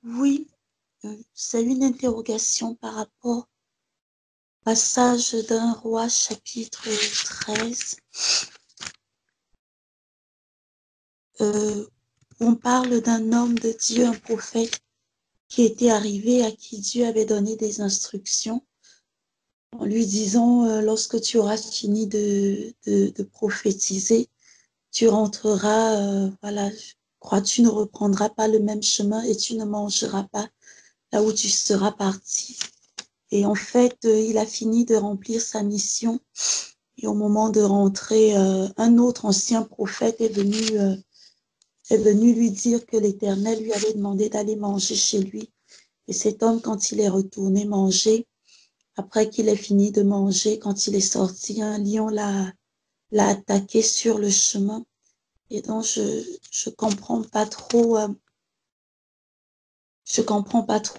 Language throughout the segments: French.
Oui, c'est une interrogation par rapport au passage d'un roi chapitre 13. On parle d'un homme de Dieu, un prophète, qui était arrivé, à qui Dieu avait donné des instructions en lui disant, lorsque tu auras fini de prophétiser, tu rentreras, voilà, crois, tu ne reprendras pas le même chemin et tu ne mangeras pas là où tu seras parti. Et en fait, il a fini de remplir sa mission. Et au moment de rentrer, un autre ancien prophète est venu lui dire que l'Éternel lui avait demandé d'aller manger chez lui. Et cet homme, quand il est retourné manger, après qu'il ait fini de manger, quand il est sorti, un lion l'a attaqué sur le chemin. Et donc, je comprends pas trop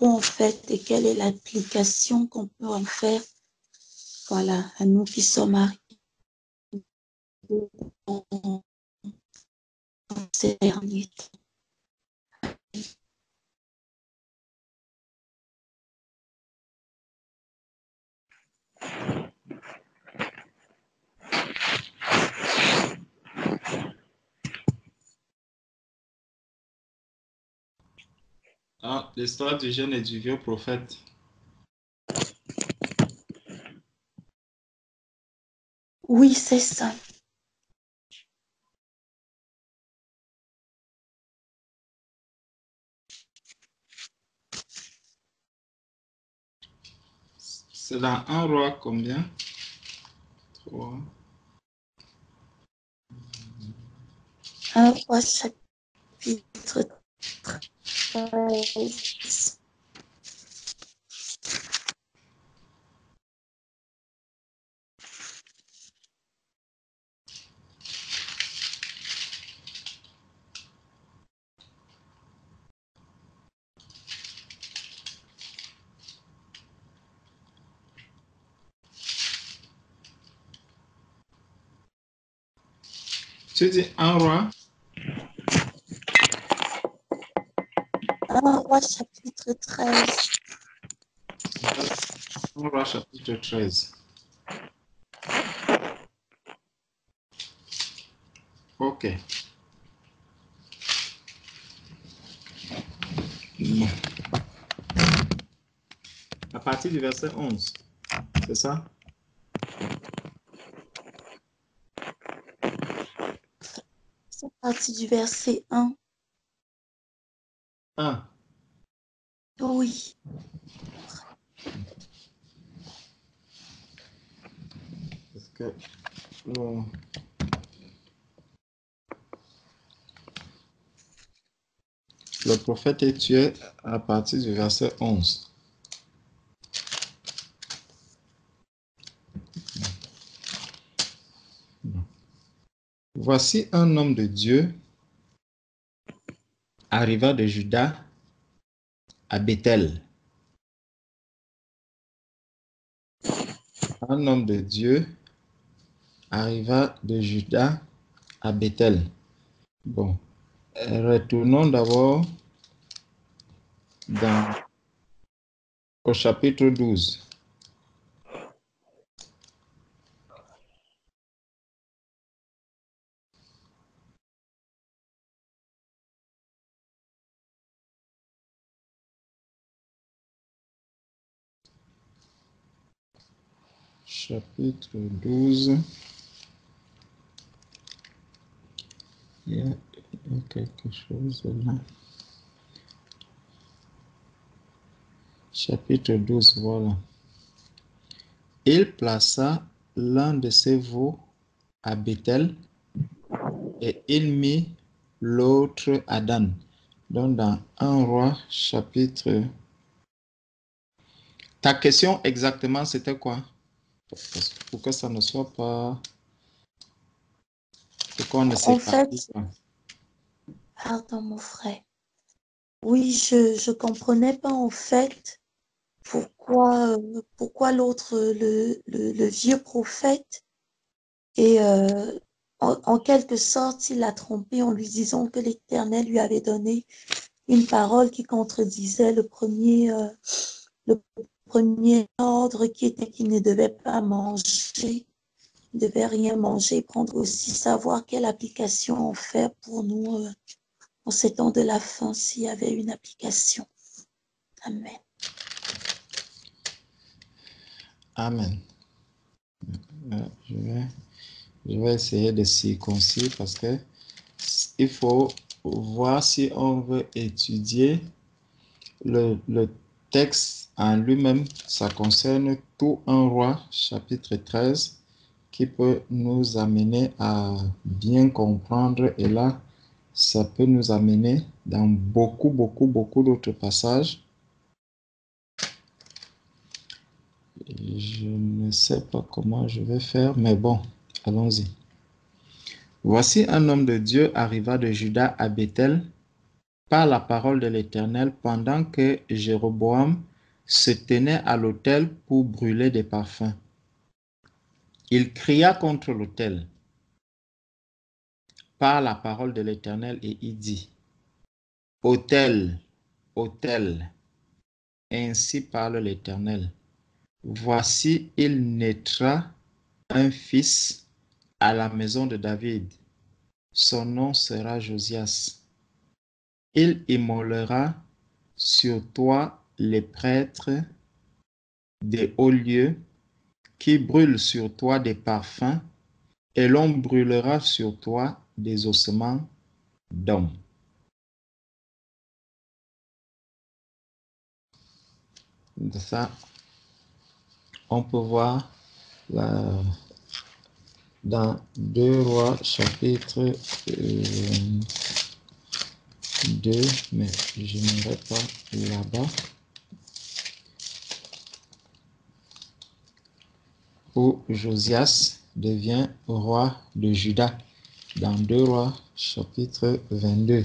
en fait, et quelle est l'application qu'on peut en faire, voilà, à nous qui sommes arrivés dans ces derniers temps. Ah, l'histoire du jeune et du vieux prophète. Oui, c'est ça. C'est dans un roi combien? 3. Un roi chapitre 13. Tu dis un roi? Un roi chapitre 13. Un roi chapitre 13. Ok. Bon. À partir du verset 11, c'est ça? C'est parti du verset 1. 1. Oui. Parce que le prophète est tué à partir du verset 11. Voici un homme de Dieu arriva de Juda à Bethel. Un homme de Dieu arriva de Juda à Bethel. Bon, retournons d'abord au chapitre 12. Chapitre 12. Il y a quelque chose là. Chapitre 12, voilà. Il plaça l'un de ses veaux à Bethel et il mit l'autre à Dan. Donc dans 1 roi chapitre... Ta question exactement c'était quoi? Pour que ça ne soit pas... Pour qu'on ne s'éparpille pas. Pardon mon frère. Oui, je comprenais pas en fait pourquoi l'autre, le vieux prophète, et en quelque sorte, il l'a trompé en lui disant que l'Éternel lui avait donné une parole qui contredisait le premier ordre qui était qu'il ne devait pas manger, il ne devait rien manger, prendre aussi, savoir quelle application on fait pour nous en ces temps de la fin, s'il y avait une application. Amen. Amen. Je vais essayer de circoncire parce que il faut voir si on veut étudier le texte en lui-même. Ça concerne tout 1 Roi, chapitre 13, qui peut nous amener à bien comprendre. Et là, ça peut nous amener dans beaucoup d'autres passages. Je ne sais pas comment je vais faire, mais bon, allons-y. Voici un homme de Dieu arriva de Juda à Béthel par la parole de l'Éternel pendant que Jéroboam se tenait à l'autel pour brûler des parfums. Il cria contre l'autel par la parole de l'Éternel et il dit: Autel, autel, ainsi parle l'Éternel. Voici, il naîtra un fils à la maison de David. Son nom sera Josias. Il immolera sur toi les prêtres des hauts lieux qui brûlent sur toi des parfums, et l'on brûlera sur toi des ossements d'hommes. De ça, on peut voir dans 2 Rois chapitre 2, mais je n'irai pas là-bas, où Josias devient roi de Juda, dans 2 Rois chapitre 22.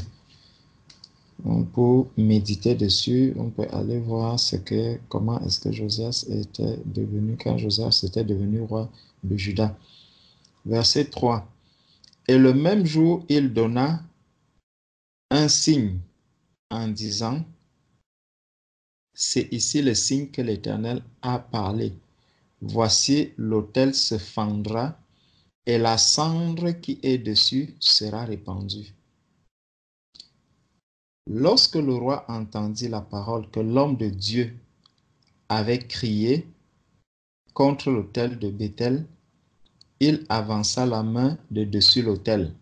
Pour méditer dessus, on peut aller voir comment est-ce que Josias était devenu, quand Josias était devenu roi de Juda. Verset 3. Et le même jour, il donna un signe en disant: c'est ici le signe que l'Éternel a parlé. Voici, l'autel se fendra et la cendre qui est dessus sera répandue. Lorsque le roi entendit la parole que l'homme de Dieu avait crié contre l'autel de Béthel, il avança la main de dessus l'autel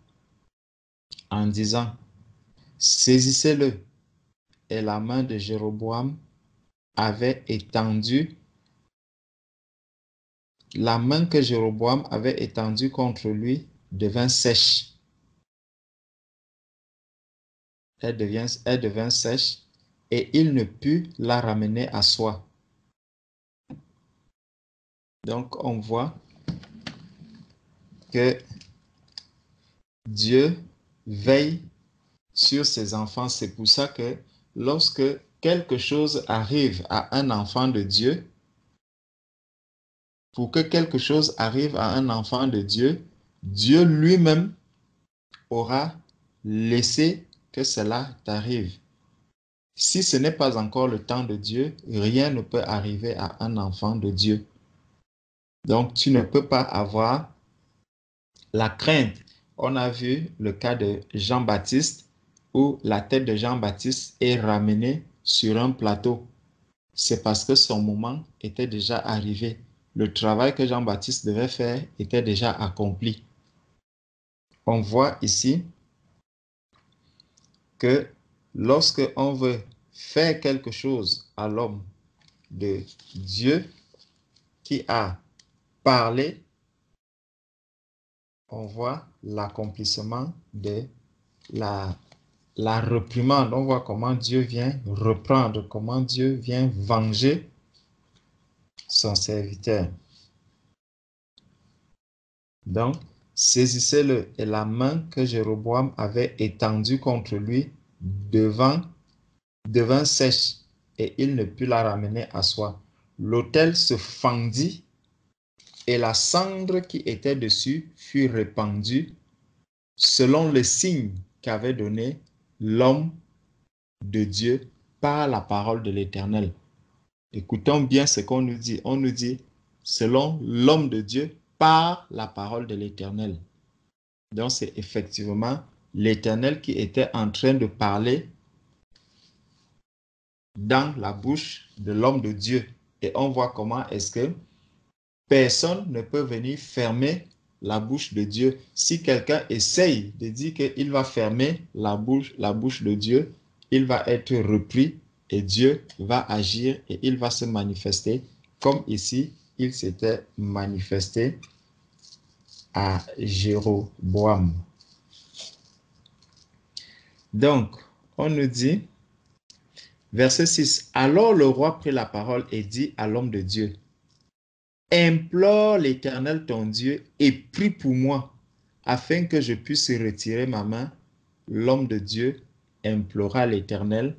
en disant: saisissez-le. Et la main de Jéroboam avait étendu, la main que Jéroboam avait étendue contre lui devint sèche. Elle devint sèche et il ne put la ramener à soi. Donc on voit que Dieu veille sur ses enfants. C'est pour ça que lorsque quelque chose arrive à un enfant de Dieu, pour que quelque chose arrive à un enfant de Dieu, Dieu lui-même aura laissé que cela t'arrive. Si ce n'est pas encore le temps de Dieu, rien ne peut arriver à un enfant de Dieu. Donc, tu ne peux pas avoir la crainte. On a vu le cas de Jean-Baptiste où la tête de Jean-Baptiste est ramenée sur un plateau. C'est parce que son moment était déjà arrivé. Le travail que Jean-Baptiste devait faire était déjà accompli. On voit ici que lorsque on veut faire quelque chose à l'homme de Dieu qui a parlé, on voit l'accomplissement de la réprimande. On voit comment Dieu vient reprendre, comment Dieu vient venger son serviteur. Donc, saisissez-le. Et la main que Jéroboam avait étendue contre lui devint sèche et il ne put la ramener à soi. L'autel se fendit et la cendre qui était dessus fut répandue selon le signe qu'avait donné l'homme de Dieu par la parole de l'Éternel. Écoutons bien ce qu'on nous dit. On nous dit, selon l'homme de Dieu, par la parole de l'Éternel. Donc, c'est effectivement l'Éternel qui était en train de parler dans la bouche de l'homme de Dieu. Et on voit comment est-ce que personne ne peut venir fermer la bouche de Dieu. Si quelqu'un essaye de dire qu'il va fermer la bouche de Dieu, il va être repris et Dieu va agir et il va se manifester comme ici, il s'était manifesté à Jéroboam. Donc, on nous dit, verset 6, alors le roi prit la parole et dit à l'homme de Dieu, implore l'Éternel ton Dieu et prie pour moi, afin que je puisse retirer ma main. L'homme de Dieu implora l'Éternel,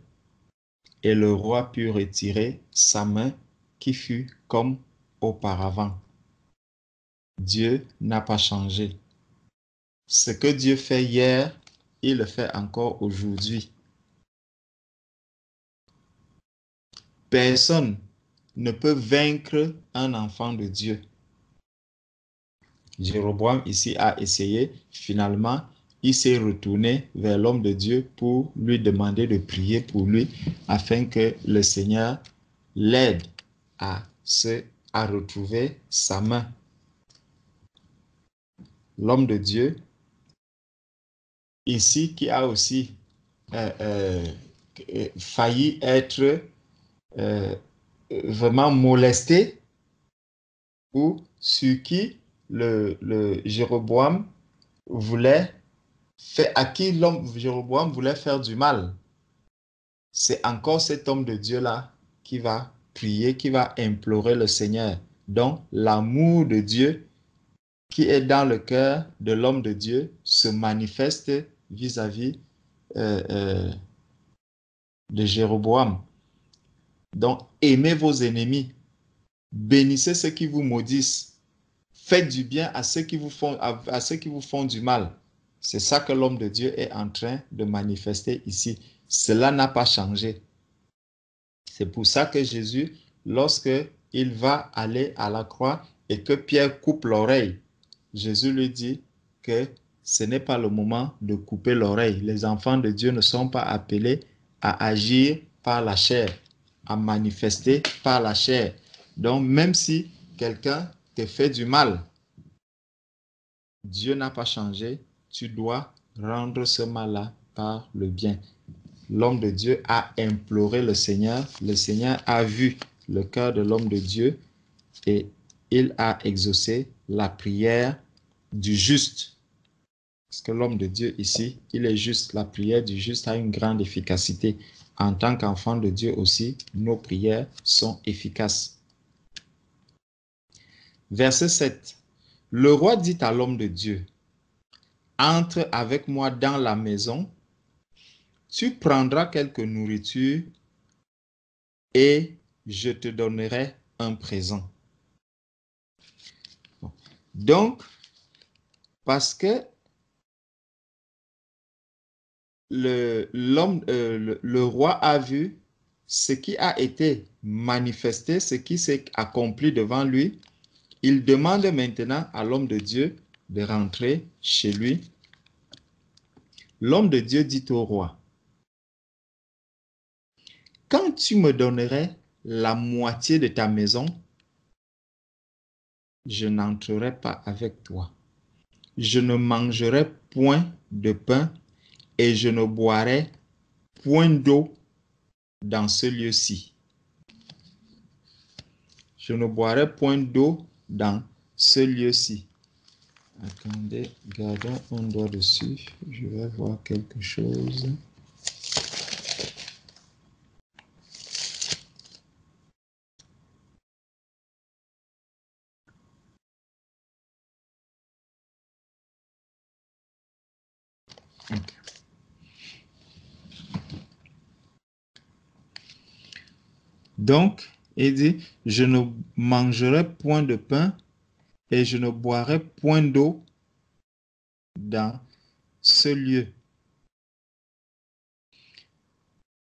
et le roi put retirer sa main qui fut comme auparavant. Dieu n'a pas changé. Ce que Dieu fait hier, il le fait encore aujourd'hui. Personne ne peut vaincre un enfant de Dieu. Jéroboam ici a essayé, finalement, il s'est retourné vers l'homme de Dieu pour lui demander de prier pour lui afin que le Seigneur l'aide à retrouver sa main. L'homme de Dieu ici qui a aussi failli être vraiment molesté ou sur qui le Jéroboam à qui l'homme Jéroboam voulait faire du mal. C'est encore cet homme de Dieu-là qui va prier, qui va implorer le Seigneur. Donc, l'amour de Dieu qui est dans le cœur de l'homme de Dieu se manifeste vis-à-vis de Jéroboam. Donc, aimez vos ennemis, bénissez ceux qui vous maudissent, faites du bien à ceux qui vous font du mal. C'est ça que l'homme de Dieu est en train de manifester ici. Cela n'a pas changé. C'est pour ça que Jésus, lorsque il va aller à la croix et que Pierre coupe l'oreille, Jésus lui dit que ce n'est pas le moment de couper l'oreille. Les enfants de Dieu ne sont pas appelés à agir par la chair, à manifester par la chair. Donc, même si quelqu'un te fait du mal, Dieu n'a pas changé, tu dois rendre ce mal-là par le bien. L'homme de Dieu a imploré le Seigneur a vu le cœur de l'homme de Dieu et il a exaucé la prière du juste. Parce que l'homme de Dieu ici, il est juste. La prière du juste a une grande efficacité. En tant qu'enfant de Dieu aussi, nos prières sont efficaces. Verset 7. Le roi dit à l'homme de Dieu, entre avec moi dans la maison, tu prendras quelque nourriture et je te donnerai un présent. Donc, parce que le roi a vu ce qui a été manifesté, ce qui s'est accompli devant lui, il demande maintenant à l'homme de Dieu de rentrer chez lui. L'homme de Dieu dit au roi, quand tu me donnerais la moitié de ta maison, je n'entrerai pas avec toi. Je ne mangerai point de pain et je ne boirai point d'eau dans ce lieu-ci. Je ne boirai point d'eau dans ce lieu-ci. Attendez, gardons un doigt dessus. Je vais voir quelque chose. Okay. Donc, il dit, je ne mangerai point de pain et je ne boirai point d'eau dans ce lieu.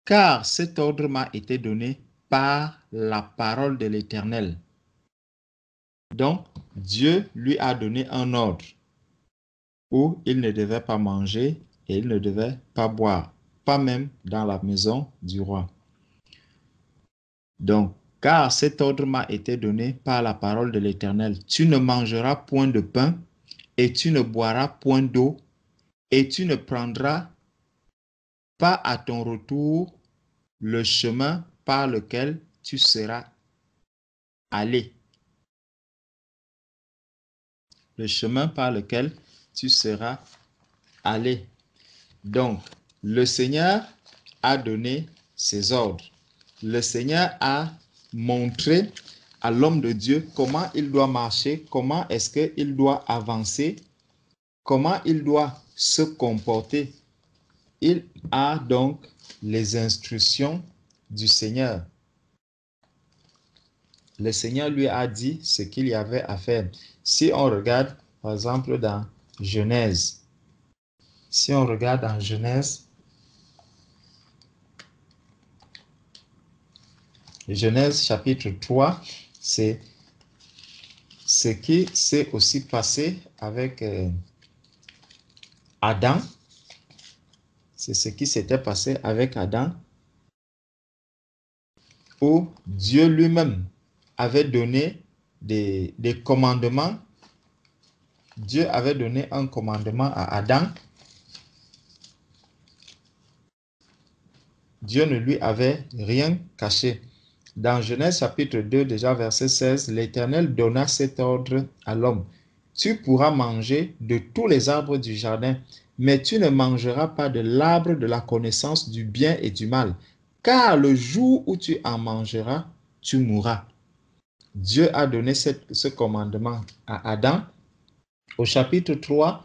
car cet ordre m'a été donné par la parole de l'Éternel. Donc, Dieu lui a donné un ordre où il ne devait pas manger et il ne devait pas boire, pas même dans la maison du roi. Donc, car cet ordre m'a été donné par la parole de l'Éternel. Tu ne mangeras point de pain et tu ne boiras point d'eau et tu ne prendras pas à ton retour le chemin par lequel tu seras allé. Le chemin par lequel tu seras allé. Donc, le Seigneur a donné ses ordres. Le Seigneur a montré à l'homme de Dieu comment il doit marcher, comment est-ce qu'il doit avancer, comment il doit se comporter. Il a donc les instructions du Seigneur. Le Seigneur lui a dit ce qu'il y avait à faire. Si on regarde, par exemple, dans Genèse, si on regarde dans Genèse, Genèse chapitre 3, c'est ce qui s'est aussi passé avec Adam. C'est ce qui s'était passé avec Adam, où Dieu lui-même avait donné des commandements. Dieu avait donné un commandement à Adam. Dieu ne lui avait rien caché. Dans Genèse chapitre 2, déjà verset 16, l'Éternel donna cet ordre à l'homme. Tu pourras manger de tous les arbres du jardin, mais tu ne mangeras pas de l'arbre de la connaissance du bien et du mal, car le jour où tu en mangeras, tu mourras. Dieu a donné ce commandement à Adam. Au chapitre 3,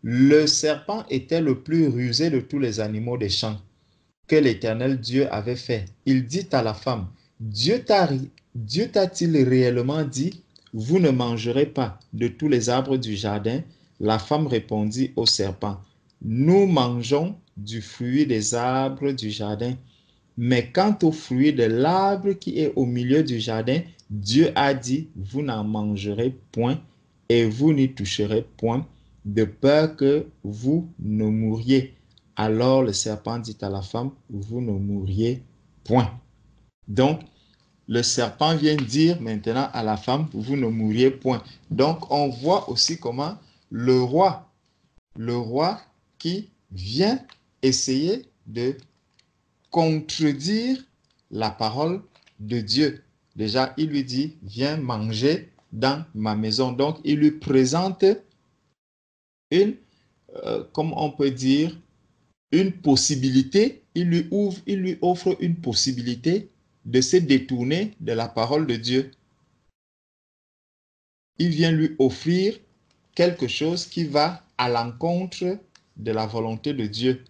le serpent était le plus rusé de tous les animaux des champs que l'Éternel Dieu avait fait. Il dit à la femme, Dieu t'a-t-il réellement dit, vous ne mangerez pas de tous les arbres du jardin? La femme répondit au serpent, nous mangeons du fruit des arbres du jardin. Mais quant au fruit de l'arbre qui est au milieu du jardin, Dieu a dit, vous n'en mangerez point et vous n'y toucherez point, de peur que vous ne mouriez. Alors le serpent dit à la femme, vous ne mourriez point. Donc, le serpent vient dire maintenant à la femme, vous ne mourriez point. Donc, on voit aussi comment le roi qui vient essayer de contredire la parole de Dieu. Déjà, il lui dit, viens manger dans ma maison. Donc, il lui présente une, comme on peut dire, une possibilité, il lui offre une possibilité de se détourner de la parole de Dieu. Il vient lui offrir quelque chose qui va à l'encontre de la volonté de Dieu.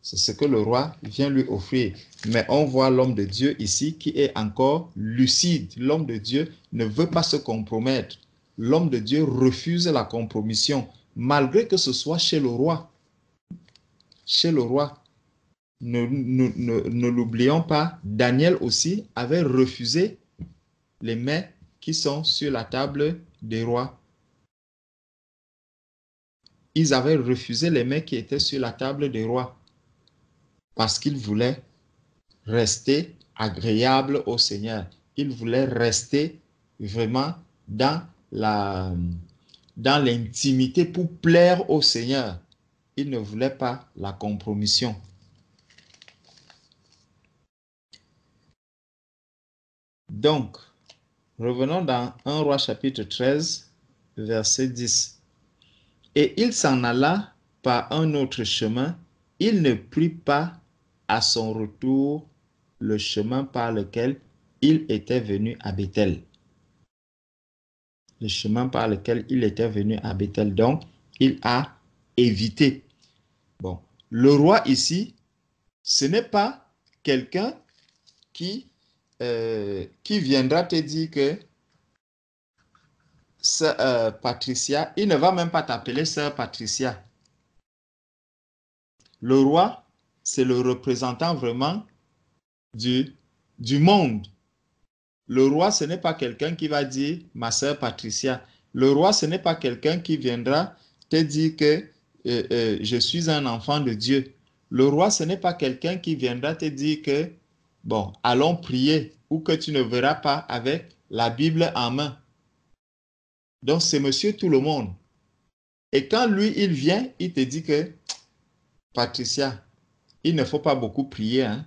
C'est ce que le roi vient lui offrir. Mais on voit l'homme de Dieu ici qui est encore lucide. L'homme de Dieu ne veut pas se compromettre. L'homme de Dieu refuse la compromission, malgré que ce soit chez le roi. Chez le roi. Ne l'oublions pas, Daniel aussi avait refusé les mets qui sont sur la table des rois. Ils avaient refusé les mets qui étaient sur la table des rois parce qu'ils voulaient rester agréables au Seigneur. Ils voulaient rester vraiment dans l'intimité pour plaire au Seigneur. Ils ne voulaient pas la compromission. Donc, revenons dans 1 Roi chapitre 13, verset 10. Et il s'en alla par un autre chemin. Il ne prit pas à son retour le chemin par lequel il était venu à Béthel. Le chemin par lequel il était venu à Béthel. Donc, il a évité. Bon, le roi ici, ce n'est pas quelqu'un qui viendra te dire que sœur Patricia, il ne va même pas t'appeler sœur Patricia. Le roi, c'est le représentant vraiment du monde. Le roi, ce n'est pas quelqu'un qui va dire, ma sœur Patricia. Le roi, ce n'est pas quelqu'un qui viendra te dire que je suis un enfant de Dieu. Le roi, ce n'est pas quelqu'un qui viendra te dire que, bon, allons prier, ou que tu ne verras pas avec la Bible en main. Donc, c'est monsieur tout le monde. Et quand lui, il vient, il te dit que, Patricia, il ne faut pas beaucoup prier, hein.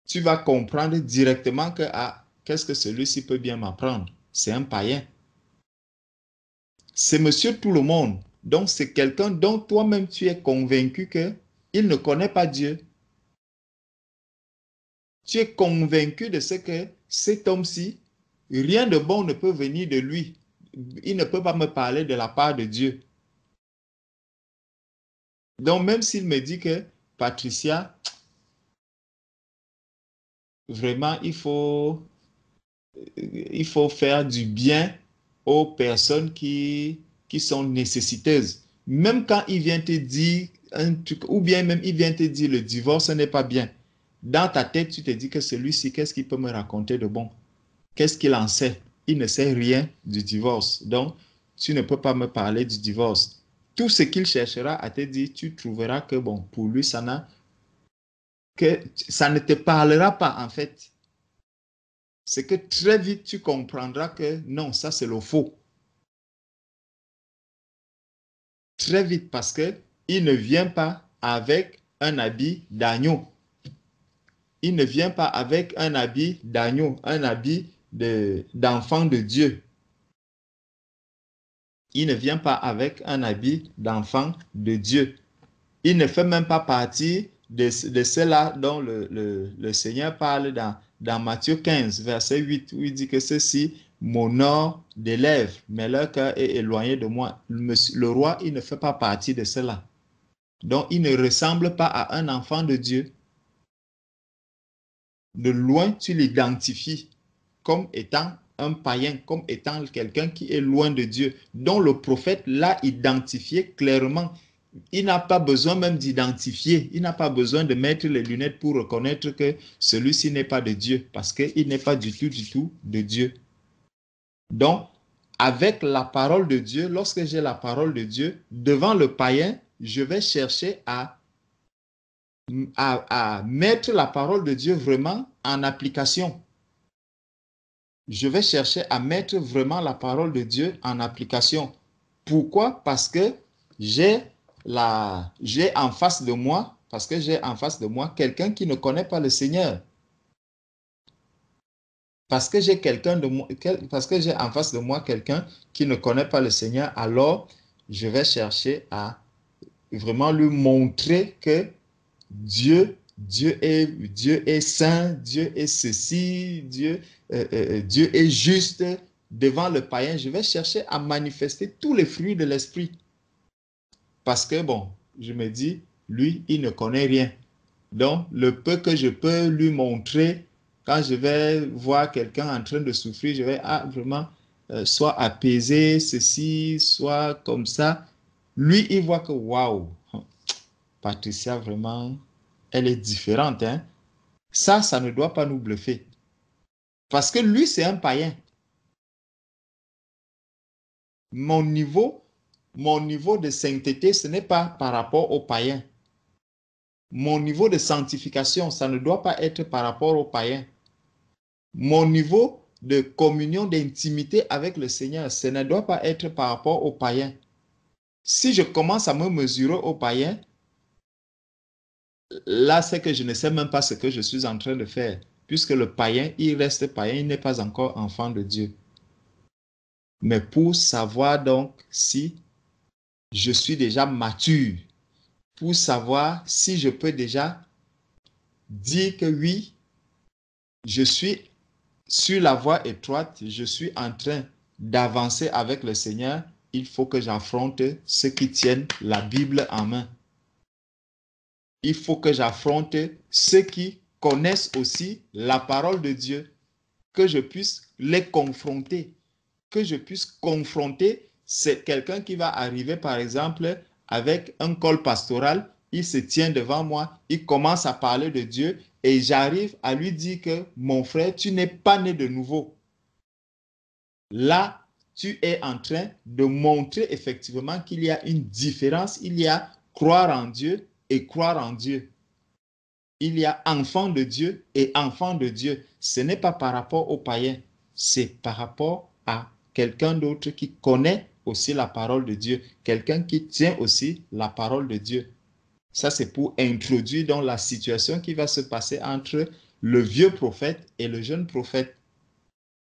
Tu vas comprendre directement que, ah, qu'est-ce que celui-ci peut bien m'apprendre? C'est un païen. C'est monsieur tout le monde. Donc, c'est quelqu'un dont toi-même tu es convaincu qu'il ne connaît pas Dieu. Tu es convaincu de ce que cet homme-ci, rien de bon ne peut venir de lui. Il ne peut pas me parler de la part de Dieu. Donc, même s'il me dit que, Patricia, vraiment, il faut faire du bien aux personnes qui sont nécessiteuses. Même quand il vient te dire un truc, ou bien même il vient te dire le divorce n'est pas bien. Dans ta tête, tu te dis que celui-ci, qu'est-ce qu'il peut me raconter de bon? Qu'est-ce qu'il en sait? Il ne sait rien du divorce. Donc, tu ne peux pas me parler du divorce. Tout ce qu'il cherchera à te dire, tu trouveras que, bon, pour lui, ça ne te parlera pas, en fait. C'est que très vite, tu comprendras que non, ça, c'est le faux. Très vite, parce qu'il ne vient pas avec un habit d'agneau. Il ne vient pas avec un habit d'agneau, un habit d'enfant de Dieu. Il ne vient pas avec un habit d'enfant de Dieu. Il ne fait même pas partie de cela dont le Seigneur parle dans Matthieu 15, verset 8, où il dit que ceux-ci m'honorent des lèvres, mais leur cœur est éloigné de moi. Le roi, il ne fait pas partie de cela. Donc, il ne ressemble pas à un enfant de Dieu. De loin, tu l'identifies comme étant un païen, comme étant quelqu'un qui est loin de Dieu, dont le prophète l'a identifié clairement. Il n'a pas besoin même d'identifier, il n'a pas besoin de mettre les lunettes pour reconnaître que celui-ci n'est pas de Dieu, parce qu'il n'est pas du tout de Dieu. Donc, avec la parole de Dieu, lorsque j'ai la parole de Dieu, devant le païen, je vais chercher à mettre la parole de Dieu vraiment en application. Je vais chercher à mettre vraiment la parole de Dieu en application. Pourquoi? Parce que j'ai en face de moi, quelqu'un qui ne connaît pas le Seigneur. Parce que j'ai en face de moi quelqu'un qui ne connaît pas le Seigneur, alors je vais chercher à vraiment lui montrer que Dieu est saint, Dieu est ceci, Dieu est juste. Devant le païen, je vais chercher à manifester tous les fruits de l'esprit. Parce que, bon, je me dis, lui, il ne connaît rien. Donc, le peu que je peux lui montrer, quand je vais voir quelqu'un en train de souffrir, je vais vraiment soit apaiser ceci, soit comme ça. Lui, il voit que, waouh, Patricia, vraiment, elle est différente, hein. Ça ne doit pas nous bluffer. Parce que lui, c'est un païen. Mon niveau de sainteté, ce n'est pas par rapport au païen. Mon niveau de sanctification, ça ne doit pas être par rapport au païen. Mon niveau de communion, d'intimité avec le Seigneur, ce ne doit pas être par rapport au païen. Si je commence à me mesurer au païen, là, c'est que je ne sais même pas ce que je suis en train de faire. Puisque le païen, il reste païen, il n'est pas encore enfant de Dieu. Mais pour savoir donc si je suis déjà mature, pour savoir si je peux déjà dire que oui, je suis sur la voie étroite, je suis en train d'avancer avec le Seigneur, il faut que j'affronte ceux qui tiennent la Bible en main. Il faut que j'affronte ceux qui connaissent aussi la parole de Dieu, que je puisse les confronter, que je puisse confronter, c'est quelqu'un qui va arriver par exemple avec un col pastoral il se tient devant moi, il commence à parler de Dieu et j'arrive à lui dire que mon frère, tu n'es pas né de nouveau. Là, tu es en train de montrer effectivement qu'il y a une différence. Il y a croire en Dieu et croire en Dieu. Il y a enfant de Dieu et enfant de Dieu. Ce n'est pas par rapport aux païens, c'est par rapport à quelqu'un d'autre qui connaît aussi la parole de Dieu, quelqu'un qui tient aussi la parole de Dieu. Ça, c'est pour introduire dans la situation qui va se passer entre le vieux prophète et le jeune prophète.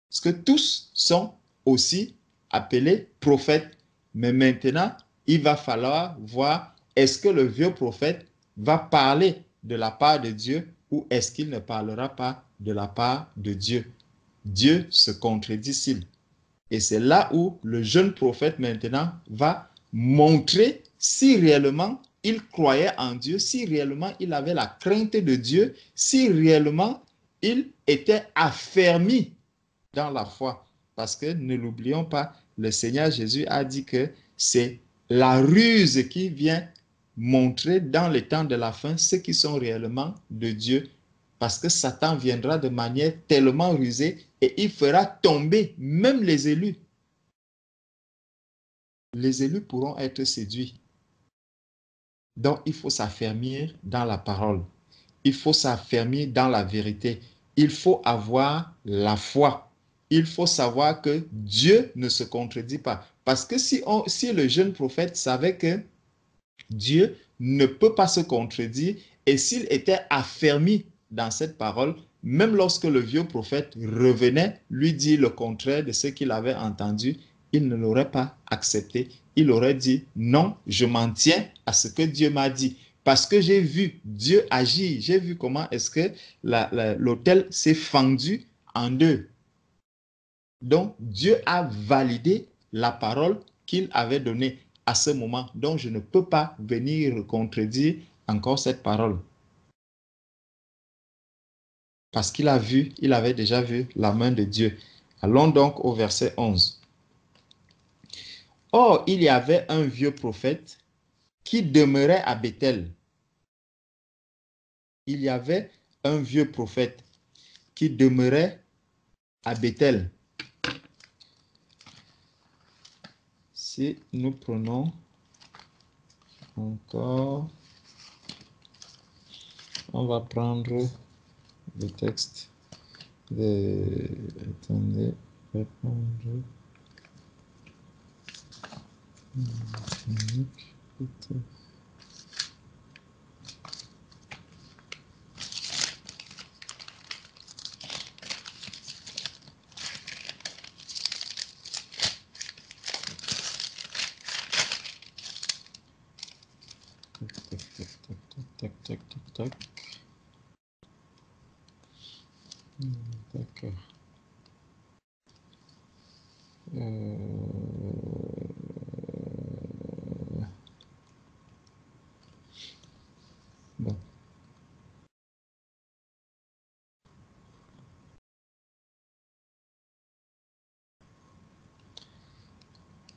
Parce que tous sont aussi appelés prophètes. Mais maintenant, il va falloir voir est-ce que le vieux prophète va parler de la part de Dieu ou est-ce qu'il ne parlera pas de la part de Dieu. Dieu se contredit-il. Et c'est là où le jeune prophète maintenant va montrer si réellement il croyait en Dieu, si réellement il avait la crainte de Dieu, si réellement il était affermi dans la foi. Parce que ne l'oublions pas, le Seigneur Jésus a dit que c'est la ruse qui vient montrer dans les temps de la fin ceux qui sont réellement de Dieu. Parce que Satan viendra de manière tellement rusée et il fera tomber même les élus. Les élus pourront être séduits. Donc, il faut s'affermir dans la parole. Il faut s'affermir dans la vérité. Il faut avoir la foi. Il faut savoir que Dieu ne se contredit pas. Parce que si le jeune prophète savait que Dieu ne peut pas se contredire et s'il était affermi dans cette parole, même lorsque le vieux prophète revenait lui dire le contraire de ce qu'il avait entendu, il ne l'aurait pas accepté. Il aurait dit non, je m'en tiens à ce que Dieu m'a dit. Parce que j'ai vu Dieu agir, j'ai vu comment est-ce que l'autel s'est fendu en deux. Donc, Dieu a validé la parole qu'il avait donnée à ce moment. Donc, je ne peux pas venir contredire encore cette parole. Parce qu'il a vu, il avait déjà vu la main de Dieu. Allons donc au verset 11. Or, il y avait un vieux prophète qui demeurait à Béthel. Il y avait un vieux prophète qui demeurait à Béthel. Si nous prenons encore, on va prendre le texte de... Attendez, répondre. Tac. D'accord. Bon.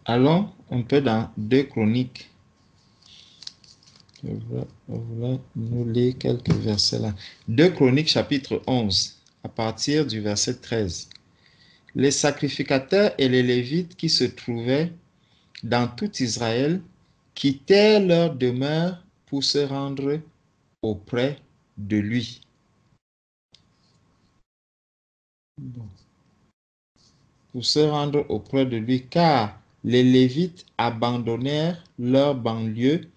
Allons un peu dans 2 Chroniques. Je vais nous lire quelques versets là. 2 Chroniques chapitre 11, à partir du verset 13. Les sacrificateurs et les Lévites qui se trouvaient dans tout Israël quittèrent leur demeure pour se rendre auprès de lui. Bon. Pour se rendre auprès de lui, car les Lévites abandonnèrent leur banlieue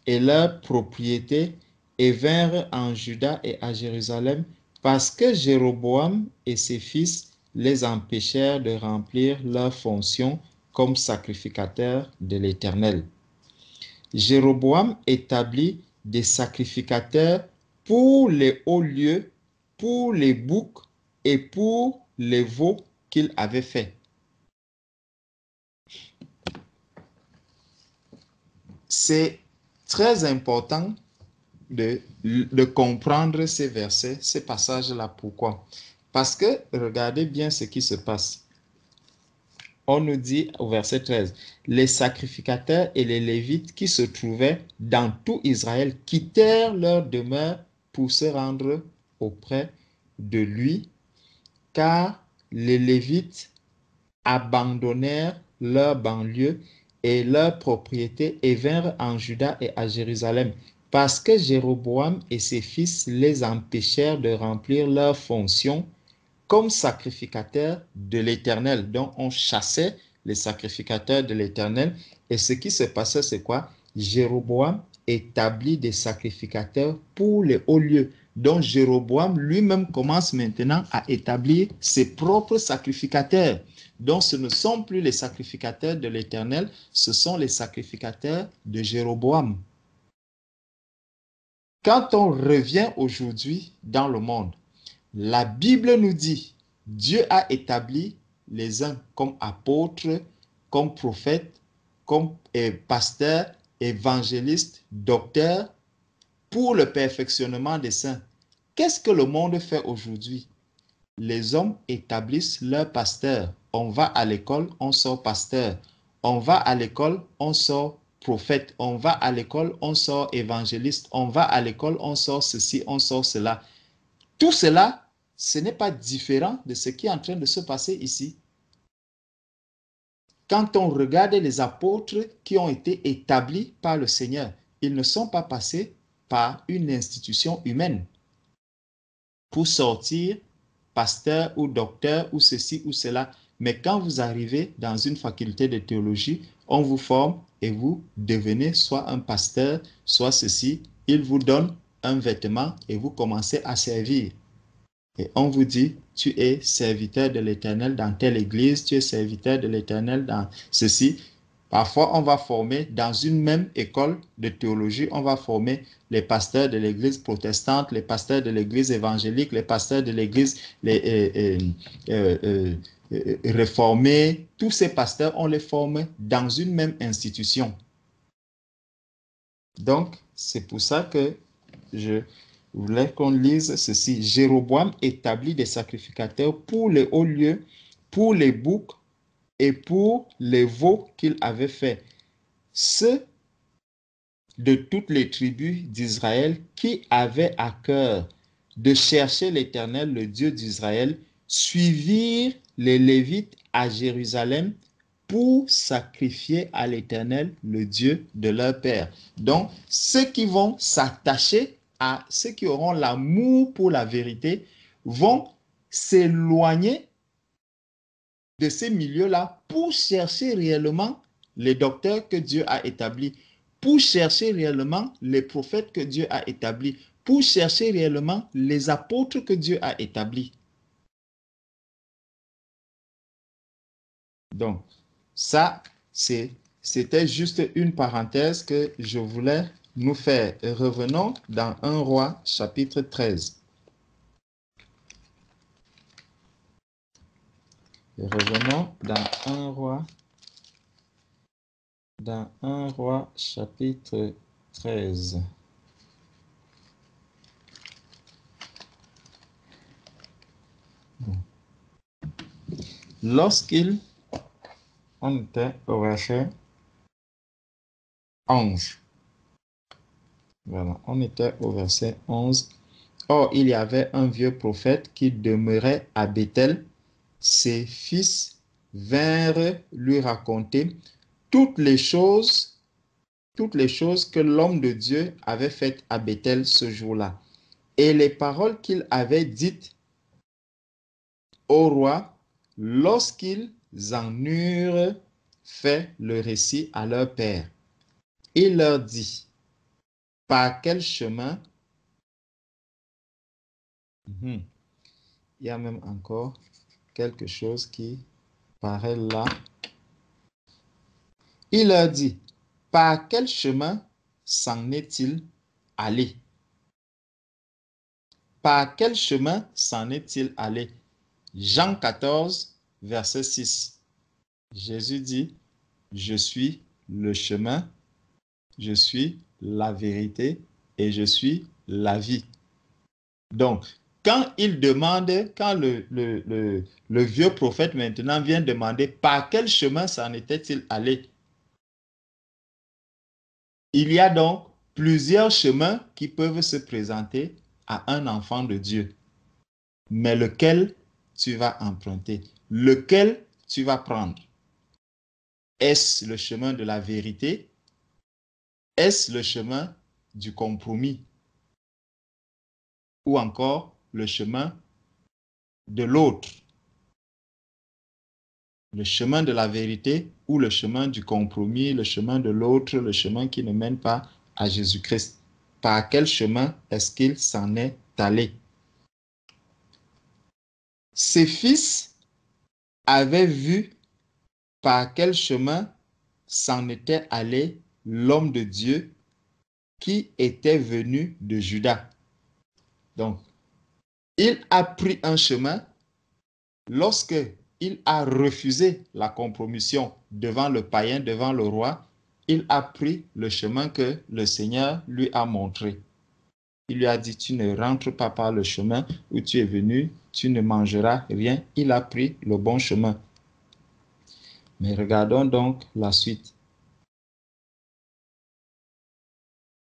et leurs propriétés et vinrent en Juda et à Jérusalem parce que Jéroboam et ses fils les empêchèrent de remplir leurs fonctions comme sacrificateurs de l'Éternel. Jéroboam établit des sacrificateurs pour les hauts lieux, pour les boucs et pour les veaux qu'il avait fait. C'est très important de comprendre ces versets, ces passages-là. Pourquoi? Parce que regardez bien ce qui se passe. On nous dit au verset 13, les sacrificateurs et les Lévites qui se trouvaient dans tout Israël quittèrent leur demeure pour se rendre auprès de lui, car les Lévites abandonnèrent leur banlieue et leurs propriétés et vinrent en Juda et à Jérusalem, parce que Jéroboam et ses fils les empêchèrent de remplir leurs fonctions comme sacrificateurs de l'Éternel. Donc, on chassait les sacrificateurs de l'Éternel. Et ce qui se passait, c'est quoi? Jéroboam établit des sacrificateurs pour les hauts lieux. Donc, Jéroboam lui-même commence maintenant à établir ses propres sacrificateurs. Donc, ce ne sont plus les sacrificateurs de l'Éternel, ce sont les sacrificateurs de Jéroboam. Quand on revient aujourd'hui dans le monde, la Bible nous dit, Dieu a établi les uns comme apôtres, comme prophètes, comme pasteurs, évangélistes, docteurs, pour le perfectionnement des saints. Qu'est-ce que le monde fait aujourd'hui? Les hommes établissent leurs pasteurs. On va à l'école, on sort pasteur. On va à l'école, on sort prophète. On va à l'école, on sort évangéliste. On va à l'école, on sort ceci, on sort cela. Tout cela, ce n'est pas différent de ce qui est en train de se passer ici. Quand on regarde les apôtres qui ont été établis par le Seigneur, ils ne sont pas passés par une institution humaine pour sortir pasteur ou docteur ou ceci ou cela. Mais quand vous arrivez dans une faculté de théologie, on vous forme et vous devenez soit un pasteur, soit ceci. Ils vous donnent un vêtement et vous commencez à servir. Et on vous dit, tu es serviteur de l'Éternel dans telle église, tu es serviteur de l'Éternel dans ceci. Parfois, on va former dans une même école de théologie, on va former les pasteurs de l'église protestante, les pasteurs de l'église évangélique, les pasteurs de l'église réformée. Tous ces pasteurs, on les forme dans une même institution. Donc, c'est pour ça que je voulais qu'on lise ceci. Jéroboam établit des sacrificateurs pour les hauts lieux, pour les boucs et pour les veaux qu'il avait fait. Ceux de toutes les tribus d'Israël qui avaient à cœur de chercher l'Éternel, le Dieu d'Israël, suivirent les Lévites à Jérusalem pour sacrifier à l'Éternel, le Dieu de leur père. Donc, ceux qui vont s'attacher à ceux qui auront l'amour pour la vérité vont s'éloigner de ces milieux-là pour chercher réellement les docteurs que Dieu a établis, pour chercher réellement les prophètes que Dieu a établis, pour chercher réellement les apôtres que Dieu a établis. Donc, ça, c'était juste une parenthèse que je voulais nous faire. Revenons dans 1 Roi, chapitre 13. Revenons dans 1 Roi, chapitre 13. On était au verset 11. Voilà, on était au verset 11. Or, il y avait un vieux prophète qui demeurait à Béthel. Ses fils vinrent lui raconter toutes les choses que l'homme de Dieu avait faites à Béthel ce jour-là. Et les paroles qu'il avait dites au roi lorsqu'ils en eurent fait le récit à leur père. Il leur dit, par quel chemin? Il y a même encore quelque chose qui paraît là. Il leur dit, par quel chemin s'en est-il allé? Par quel chemin s'en est-il allé? Jean 14, verset 6. Jésus dit, je suis le chemin, je suis la vérité et je suis la vie. Donc, quand il demande, quand le vieux prophète maintenant vient demander par quel chemin s'en était-il allé, il y a donc plusieurs chemins qui peuvent se présenter à un enfant de Dieu. Mais lequel tu vas emprunter? Lequel tu vas prendre? Est-ce le chemin de la vérité? Est-ce le chemin du compromis? Ou encore le chemin de l'autre? Le chemin de la vérité ou le chemin du compromis, le chemin de l'autre, le chemin qui ne mène pas à Jésus-Christ? Par quel chemin est-ce qu'il s'en est allé? Ses fils avaient vu par quel chemin s'en était allé l'homme de Dieu qui était venu de Juda. Donc, il a pris un chemin lorsque il a refusé la compromission devant le païen, devant le roi. Il a pris le chemin que le Seigneur lui a montré. Il lui a dit, tu ne rentres pas par le chemin où tu es venu, tu ne mangeras rien. Il a pris le bon chemin. Mais regardons donc la suite.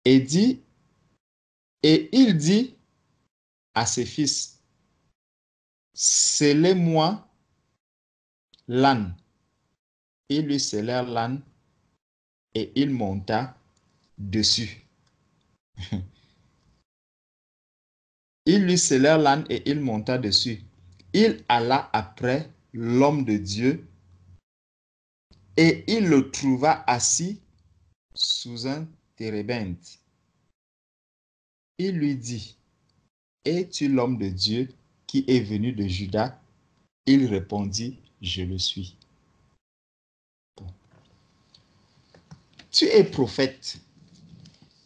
Et il dit à ses fils, scellez-moi l'âne. Ils lui scellèrent l'âne et il monta dessus. Ils lui scellèrent l'âne et il monta dessus. Il alla après l'homme de Dieu et il le trouva assis sous un térébinthe. Il lui dit, es-tu l'homme de Dieu qui est venu de Juda? Il répondit, je le suis. Bon. Tu es prophète.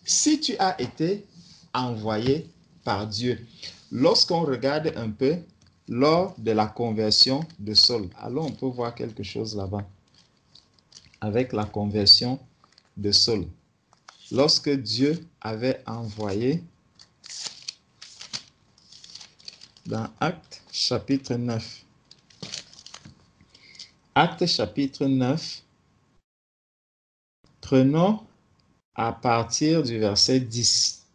Si tu as été envoyé par Dieu, lorsqu'on regarde un peu lors de la conversion de Saul, alors on peut voir quelque chose là-bas. Avec la conversion de Saul, lorsque Dieu avait envoyé dans Actes chapitre 9. Actes chapitre 9, prenons à partir du verset 10.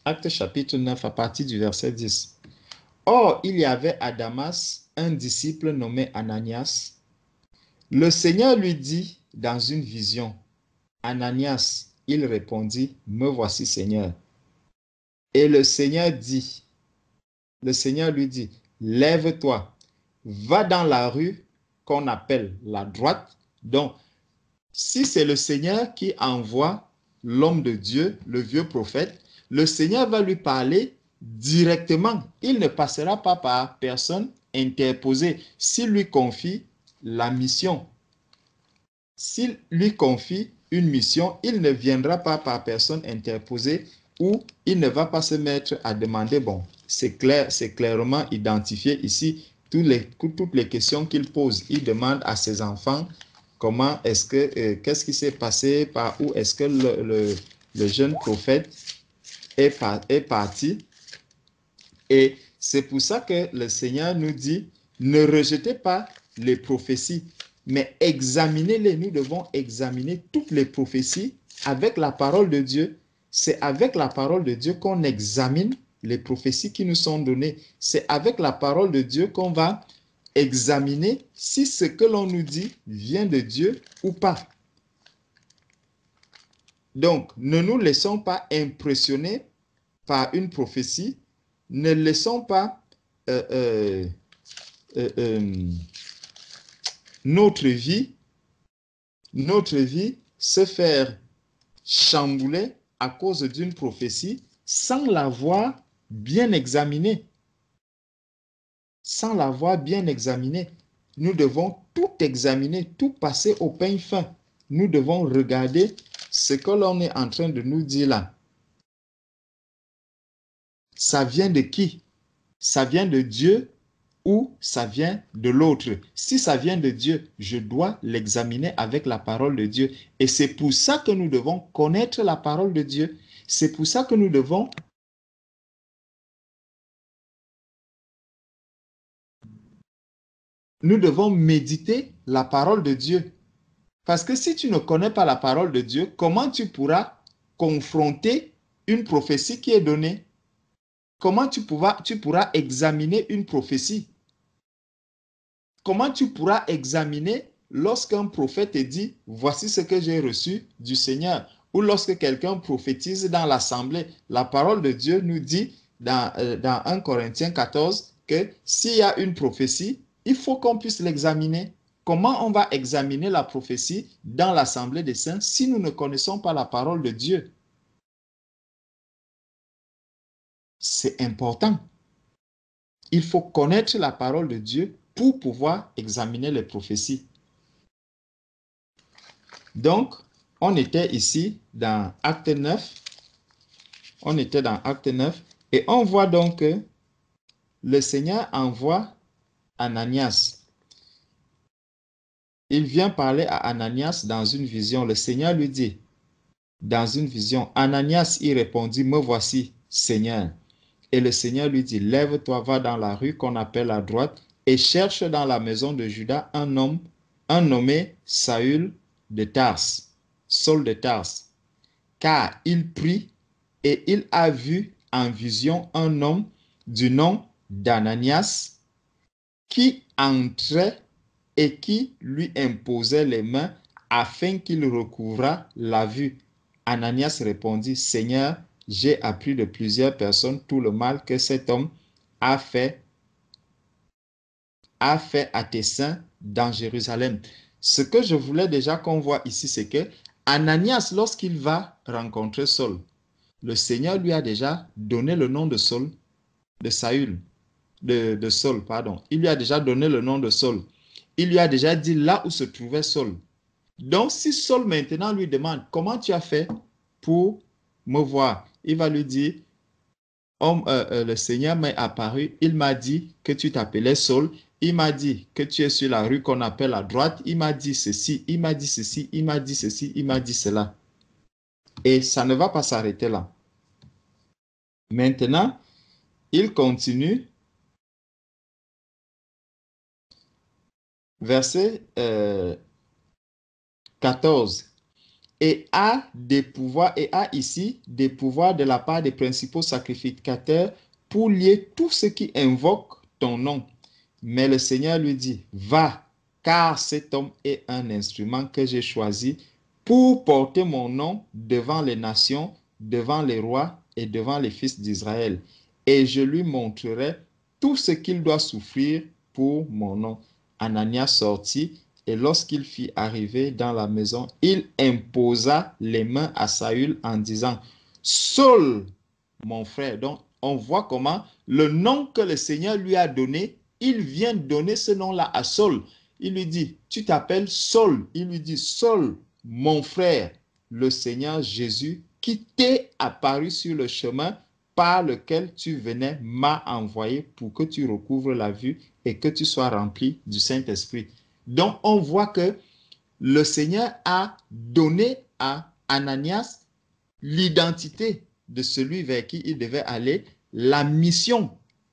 Actes chapitre 9 à partir du verset 10. Or, il y avait à Damas un disciple nommé Ananias. Le Seigneur lui dit dans une vision, Ananias, il répondit, me voici Seigneur. Et le Seigneur lui dit, lève-toi, va dans la rue qu'on appelle la droite. Donc, si c'est le Seigneur qui envoie l'homme de Dieu, le vieux prophète, le Seigneur va lui parler directement. Il ne passera pas par personne interposée. S'il lui confie la mission, s'il lui confie une mission, il ne viendra pas par personne interposée ou il ne va pas se mettre à demander, bon, c'est clair, c'est clairement identifié ici, toutes les questions qu'il pose. Il demande à ses enfants, comment est-ce que, qu'est-ce qui s'est passé, par où est-ce que le jeune prophète est parti. Et c'est pour ça que le Seigneur nous dit, ne rejetez pas les prophéties, mais examinez-les. Nous devons examiner toutes les prophéties avec la parole de Dieu. C'est avec la parole de Dieu qu'on examine les prophéties qui nous sont données. C'est avec la parole de Dieu qu'on va examiner si ce que l'on nous dit vient de Dieu ou pas. Donc, ne nous laissons pas impressionner par une prophétie. Ne laissons pas notre vie se faire chambouler à cause d'une prophétie sans l'avoir bien examinée. Sans l'avoir bien examiné. Nous devons tout examiner, tout passer au peigne fin. Nous devons regarder ce que l'on est en train de nous dire là. Ça vient de qui? Ça vient de Dieu ou ça vient de l'autre? Si ça vient de Dieu, je dois l'examiner avec la parole de Dieu. Et c'est pour ça que nous devons connaître la parole de Dieu. C'est pour ça que nous devons nous devons méditer la parole de Dieu. Parce que si tu ne connais pas la parole de Dieu, comment tu pourras confronter une prophétie qui est donnée? Comment tu pourras examiner une prophétie? Comment tu pourras examiner lorsqu'un prophète te dit, voici ce que j'ai reçu du Seigneur? Ou lorsque quelqu'un prophétise dans l'assemblée, la parole de Dieu nous dit dans 1 Corinthiens 14 que s'il y a une prophétie, il faut qu'on puisse l'examiner. Comment on va examiner la prophétie dans l'assemblée des saints si nous ne connaissons pas la parole de Dieu? C'est important. Il faut connaître la parole de Dieu pour pouvoir examiner les prophéties. Donc, on était ici dans Acte 9. On était dans Acte 9 et on voit donc que le Seigneur envoie Ananias. Il vient parler à Ananias dans une vision. Le Seigneur lui dit, dans une vision, Ananias y répondit, me voici, Seigneur. Et le Seigneur lui dit, lève-toi, va dans la rue qu'on appelle à droite et cherche dans la maison de Juda un homme, un nommé Saül de Tars, Saul de Tars. Car il prie et il a vu en vision un homme du nom d'Ananias qui entrait et qui lui imposait les mains afin qu'il recouvrât la vue. Ananias répondit, Seigneur, j'ai appris de plusieurs personnes tout le mal que cet homme a fait à tes saints dans Jérusalem. Ce que je voulais déjà qu'on voit ici, c'est que Ananias, lorsqu'il va rencontrer Saul, le Seigneur lui a déjà donné le nom de Saul, de Saül, de Saul, pardon. Il lui a déjà donné le nom de Saul. Il lui a déjà dit là où se trouvait Saul. Donc, si Saul maintenant lui demande, comment tu as fait pour me voir? Il va lui dire, le Seigneur m'est apparu, il m'a dit que tu t'appelais Saul, il m'a dit que tu es sur la rue qu'on appelle à droite, il m'a dit ceci, il m'a dit ceci, il m'a dit ceci, il m'a dit cela. Et ça ne va pas s'arrêter là. Maintenant, il continue. Verset 14. Et a ici des pouvoirs de la part des principaux sacrificateurs pour lier tous ceux qui invoquent ton nom. Mais le Seigneur lui dit, va, car cet homme est un instrument que j'ai choisi pour porter mon nom devant les nations, devant les rois et devant les fils d'Israël. Et je lui montrerai tout ce qu'il doit souffrir pour mon nom. Ananias sortit, et lorsqu'il fit arriver dans la maison, il imposa les mains à Saül en disant, Saul, mon frère. Donc, on voit comment le nom que le Seigneur lui a donné, il vient donner ce nom-là à Saul. Il lui dit, tu t'appelles Saul. Il lui dit, Saul, mon frère, le Seigneur Jésus, qui t'est apparu sur le chemin par lequel tu venais, m'a envoyé pour que tu recouvres la vue et que tu sois rempli du Saint-Esprit. Donc, on voit que le Seigneur a donné à Ananias l'identité de celui vers qui il devait aller, la mission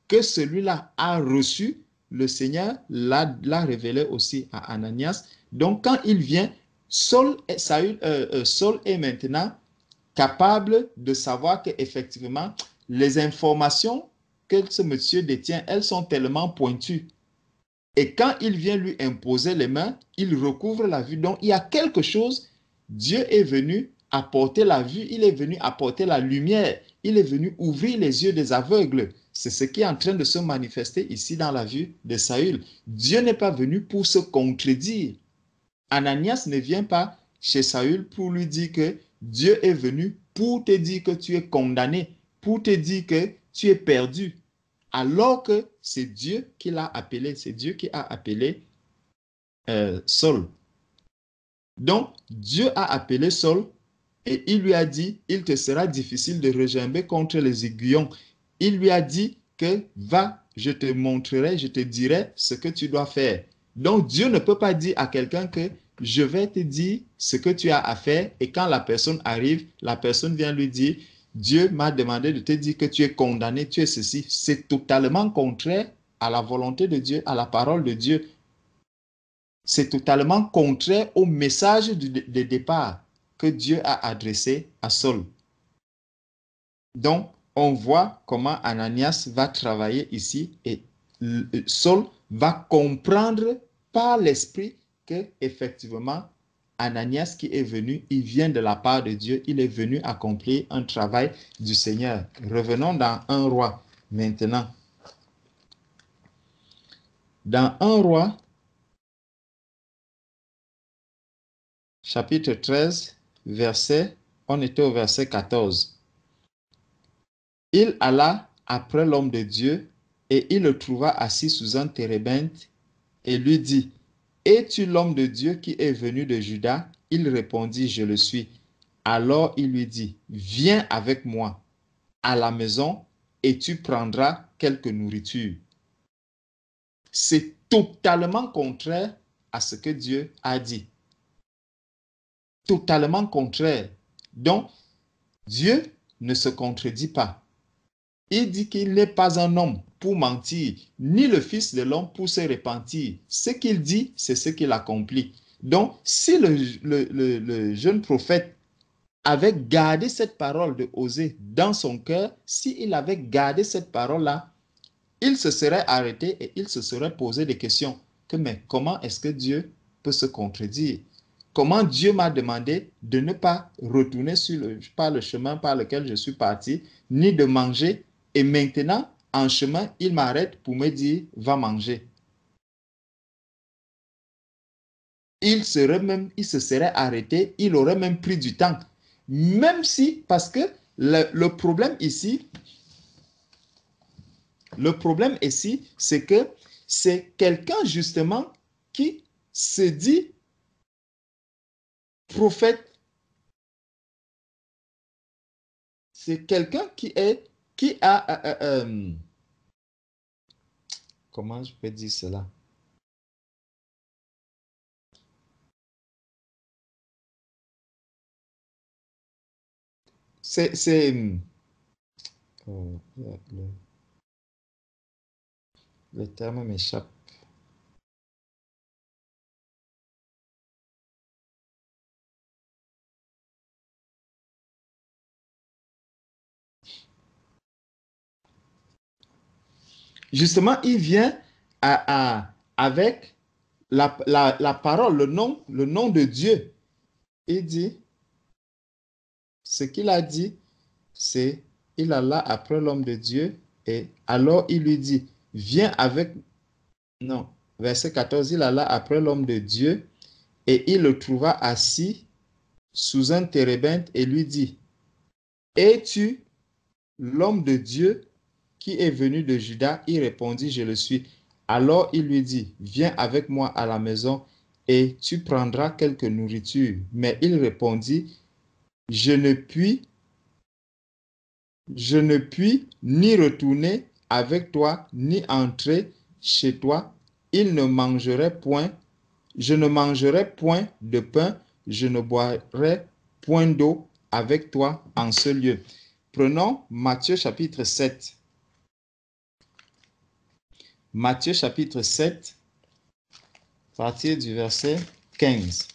que celui-là a reçue, le Seigneur l'a révélé aussi à Ananias. Donc, quand il vient, Saul est maintenant capable de savoir qu'effectivement, les informations que ce monsieur détient, elles sont tellement pointues. Et quand il vient lui imposer les mains, il recouvre la vue. Donc, il y a quelque chose. Dieu est venu apporter la vue, il est venu apporter la lumière, il est venu ouvrir les yeux des aveugles. C'est ce qui est en train de se manifester ici dans la vue de Saül. Dieu n'est pas venu pour se contredire. Ananias ne vient pas chez Saül pour lui dire que Dieu est venu pour te dire que tu es condamné, pour te dire que tu es perdu. Alors que c'est Dieu qui l'a appelé, c'est Dieu qui a appelé Saul. Donc, Dieu a appelé Saul et il lui a dit, il te sera difficile de regimber contre les aiguillons. Il lui a dit que va, je te montrerai, je te dirai ce que tu dois faire. Donc, Dieu ne peut pas dire à quelqu'un que je vais te dire ce que tu as à faire et quand la personne arrive, la personne vient lui dire, Dieu m'a demandé de te dire que tu es condamné, tu es ceci. C'est totalement contraire à la volonté de Dieu, à la parole de Dieu. C'est totalement contraire au message de départ que Dieu a adressé à Saul. Donc, on voit comment Ananias va travailler ici et Saul va comprendre par l'esprit que effectivement Ananias qui est venu, il vient de la part de Dieu, il est venu accomplir un travail du Seigneur. Revenons dans 1 Roi maintenant. Dans 1 Roi, chapitre 13, on était au verset 14. Il alla après l'homme de Dieu et il le trouva assis sous un térébinthe et lui dit, « Es-tu l'homme de Dieu qui est venu de Juda ?» Il répondit, « Je le suis. » Alors il lui dit, « Viens avec moi à la maison et tu prendras quelque nourriture. » C'est totalement contraire à ce que Dieu a dit. Totalement contraire. Donc, Dieu ne se contredit pas. Il dit qu'il n'est pas un homme pour mentir, ni le Fils de l'homme pour se repentir. Ce qu'il dit, c'est ce qu'il accomplit. Donc, si le jeune prophète avait gardé cette parole de Osée dans son cœur, s'il avait gardé cette parole-là, il se serait arrêté et il se serait posé des questions. Mais comment est-ce que Dieu peut se contredire? Comment Dieu m'a demandé de ne pas retourner par le chemin par lequel je suis parti, ni de manger, et maintenant, en chemin, il m'arrête pour me dire, va manger. Il se serait arrêté, il aurait même pris du temps. Même si, parce que le problème ici, c'est que c'est quelqu'un justement qui se dit prophète. C'est quelqu'un qui a, comment je peux dire cela? Oh, le terme m'échappe. Justement, il vient avec la parole, le nom de Dieu. Il dit, ce qu'il a dit, c'est, il alla après l'homme de Dieu et alors il lui dit, viens avec, non, verset 14, il alla après l'homme de Dieu et il le trouva assis sous un térébinthe et lui dit, es-tu l'homme de Dieu qui est venu de Juda? Il répondit, je le suis. Alors il lui dit, viens avec moi à la maison et tu prendras quelque nourriture. Mais il répondit, je ne puis ni retourner avec toi, ni entrer chez toi. Je ne mangerai point de pain, je ne boirai point d'eau avec toi en ce lieu. Prenons Matthieu chapitre 7. Matthieu chapitre 7, à partir du verset 15.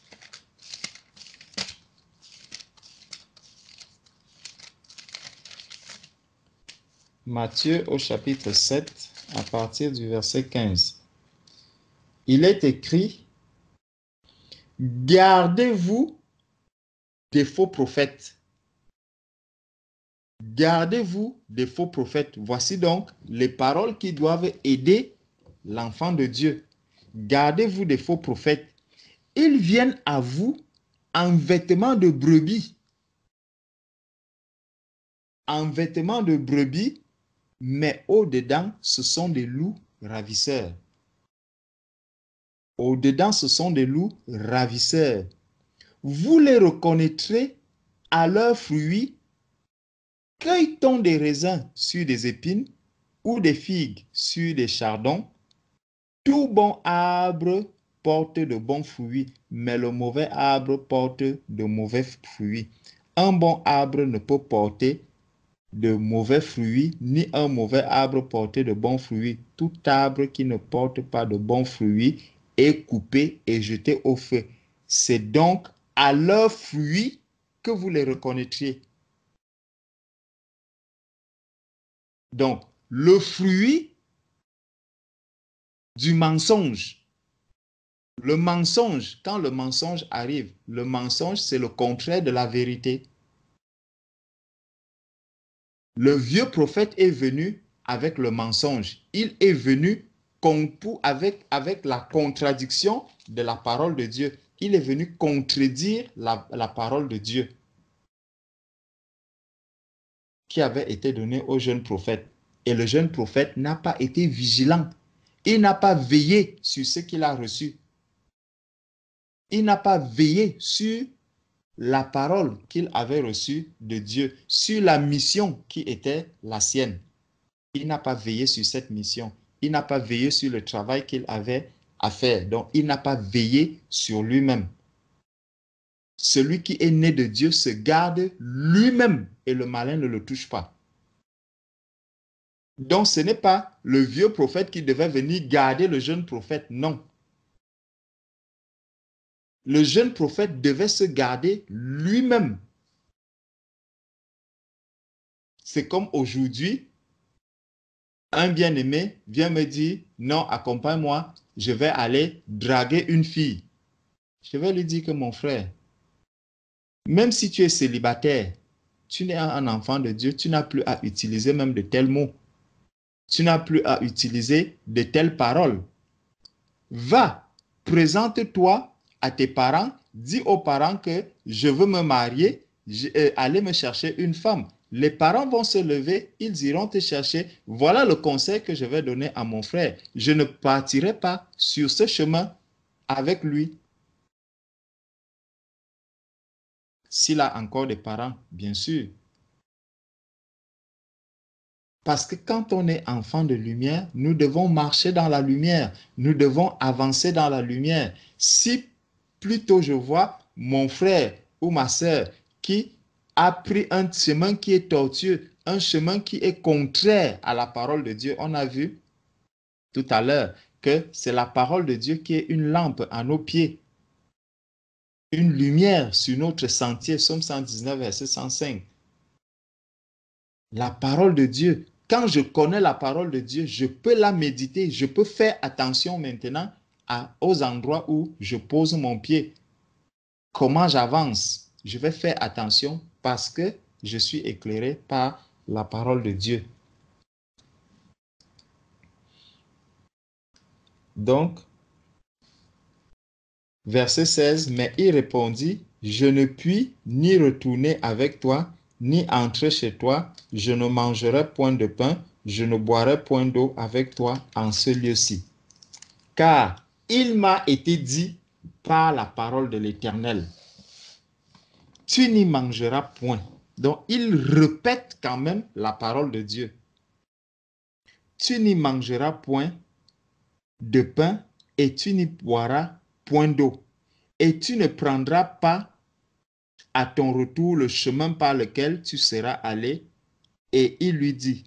Matthieu au chapitre 7, à partir du verset 15. Il est écrit, « Gardez-vous des faux prophètes. » Gardez-vous des faux prophètes. Voici donc les paroles qui doivent aider l'enfant de Dieu. Gardez-vous des faux prophètes. Ils viennent à vous en vêtements de brebis. En vêtements de brebis, mais au-dedans, ce sont des loups ravisseurs. Au-dedans, ce sont des loups ravisseurs. Vous les reconnaîtrez à leurs fruits. Cueille-t-on des raisins sur des épines ou des figues sur des chardons? Tout bon arbre porte de bons fruits, mais le mauvais arbre porte de mauvais fruits. Un bon arbre ne peut porter de mauvais fruits, ni un mauvais arbre porter de bons fruits. Tout arbre qui ne porte pas de bons fruits et coupés et jetés au feu. C'est donc à leurs fruits que vous les reconnaîtriez. Donc, le fruit du mensonge. Le mensonge, quand le mensonge arrive, le mensonge, c'est le contraire de la vérité. Le vieux prophète est venu avec le mensonge. Il est venu avec la contradiction de la parole de Dieu. Il est venu contredire la parole de Dieu qui avait été donnée au jeune prophète. Et le jeune prophète n'a pas été vigilant. Il n'a pas veillé sur ce qu'il a reçu. Il n'a pas veillé sur la parole qu'il avait reçue de Dieu, sur la mission qui était la sienne. Il n'a pas veillé sur cette mission. Il n'a pas veillé sur le travail qu'il avait à faire. Donc, il n'a pas veillé sur lui-même. Celui qui est né de Dieu se garde lui-même et le malin ne le touche pas. Donc, ce n'est pas le vieux prophète qui devait venir garder le jeune prophète, non. Le jeune prophète devait se garder lui-même. C'est comme aujourd'hui, un bien-aimé vient me dire, non, accompagne-moi, je vais aller draguer une fille. Je vais lui dire que mon frère, même si tu es célibataire, tu n'es un enfant de Dieu, tu n'as plus à utiliser même de tels mots. Tu n'as plus à utiliser de telles paroles. Va, présente-toi à tes parents, dis aux parents que je veux me marier, aller me chercher une femme. Les parents vont se lever, ils iront te chercher. Voilà le conseil que je vais donner à mon frère. Je ne partirai pas sur ce chemin avec lui. S'il a encore des parents, bien sûr. Parce que quand on est enfant de lumière, nous devons marcher dans la lumière. Nous devons avancer dans la lumière. Si plutôt je vois mon frère ou ma sœur qui a pris un chemin qui est tortueux, un chemin qui est contraire à la parole de Dieu, on a vu tout à l'heure que c'est la parole de Dieu qui est une lampe à nos pieds, une lumière sur notre sentier. Psaume 119, verset 105. La parole de Dieu. Quand je connais la parole de Dieu, je peux la méditer, je peux faire attention maintenant aux endroits où je pose mon pied. Comment j'avance? Je vais faire attention parce que je suis éclairé par la parole de Dieu. Donc, verset 16, mais il répondit, je ne puis ni retourner avec toi, ni entrer chez toi, je ne mangerai point de pain, je ne boirai point d'eau avec toi en ce lieu-ci. Car il m'a été dit par la parole de l'Éternel, tu n'y mangeras point. Donc, il répète quand même la parole de Dieu. Tu n'y mangeras point de pain et tu n'y boiras point d'eau. Et tu ne prendras pas à ton retour le chemin par lequel tu seras allé. Et il lui dit,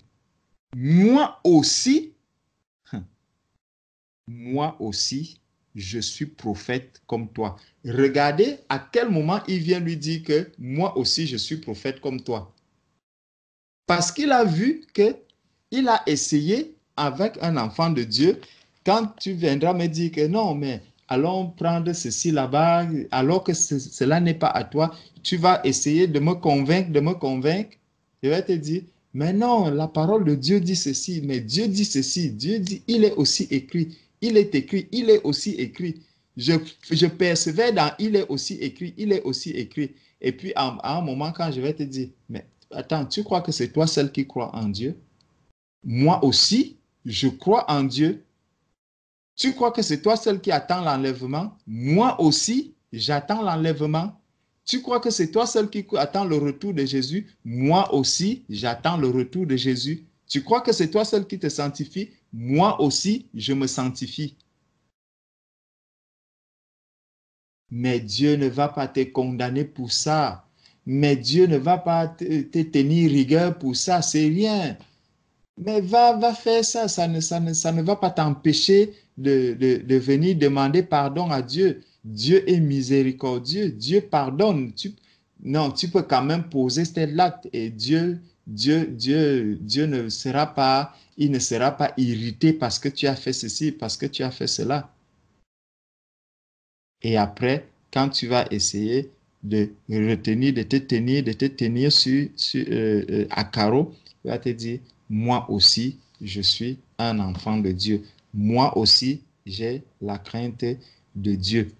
moi aussi, je suis prophète comme toi. Regardez à quel moment il vient lui dire que moi aussi, je suis prophète comme toi. Parce qu'il a vu qu'il a essayé avec un enfant de Dieu. Quand tu viendras me dire que non, mais allons prendre ceci là-bas, alors que cela n'est pas à toi, tu vas essayer de me convaincre, Je vais te dire, mais non, la parole de Dieu dit ceci, mais Dieu dit ceci, Dieu dit, il est aussi écrit, il est écrit, il est aussi écrit. Je persévère dans il est aussi écrit, il est aussi écrit. Et puis à un moment, quand je vais te dire, mais attends, tu crois que c'est toi celle qui croit en Dieu? Moi aussi, je crois en Dieu. Tu crois que c'est toi celle qui attend l'enlèvement? Moi aussi, j'attends l'enlèvement. Tu crois que c'est toi celle qui attend le retour de Jésus? Moi aussi, j'attends le retour de Jésus. Tu crois que c'est toi celle qui te sanctifie? Moi aussi, je me sanctifie. Mais Dieu ne va pas te condamner pour ça. Mais Dieu ne va pas te tenir rigueur pour ça. C'est rien. Mais va faire ça. Ça ne va pas t'empêcher de venir demander pardon à Dieu. Dieu est miséricordieux, Dieu pardonne. Non, tu peux quand même poser cet acte et Dieu ne sera pas, il ne sera pas irrité parce que tu as fait ceci, parce que tu as fait cela. Et après, quand tu vas essayer de retenir, de te tenir à carreau, il va te dire, moi aussi, je suis un enfant de Dieu. Moi aussi, j'ai la crainte de Dieu.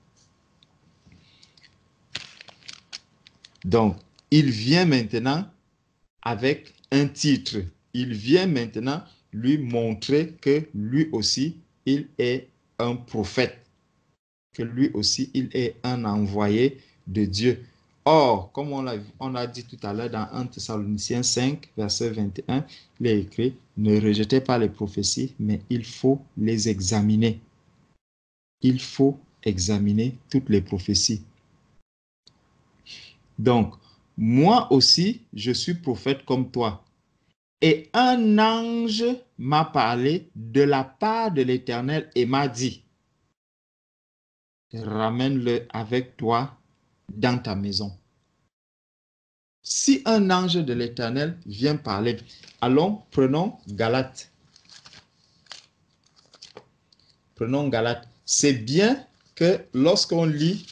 Donc, il vient maintenant avec un titre. Il vient maintenant lui montrer que lui aussi, il est un prophète, que lui aussi, il est un envoyé de Dieu. Or, comme on l'a dit tout à l'heure dans 1 Thessaloniciens 5, verset 21, il est écrit, ne rejetez pas les prophéties, mais il faut les examiner. Il faut examiner toutes les prophéties. Donc, moi aussi, je suis prophète comme toi. Et un ange m'a parlé de la part de l'Éternel et m'a dit, ramène-le avec toi dans ta maison. Si un ange de l'Éternel vient parler, allons, prenons Galates. Prenons Galates. C'est bien que lorsqu'on lit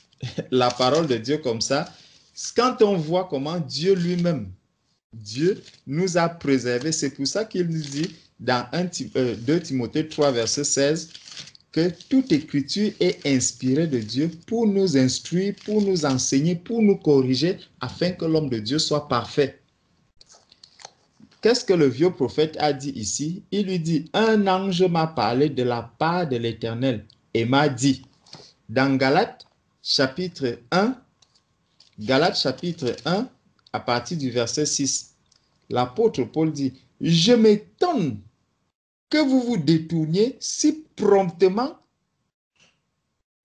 la parole de Dieu comme ça, quand on voit comment Dieu lui-même, Dieu nous a préservés, c'est pour ça qu'il nous dit dans 2 Timothée 3, verset 16, que toute écriture est inspirée de Dieu pour nous instruire, pour nous enseigner, pour nous corriger, afin que l'homme de Dieu soit parfait. Qu'est-ce que le vieux prophète a dit ici? Il lui dit, un ange m'a parlé de la part de l'Éternel et m'a dit, dans Galates chapitre 1, à partir du verset 6, l'apôtre Paul dit, je m'étonne que vous vous détourniez si promptement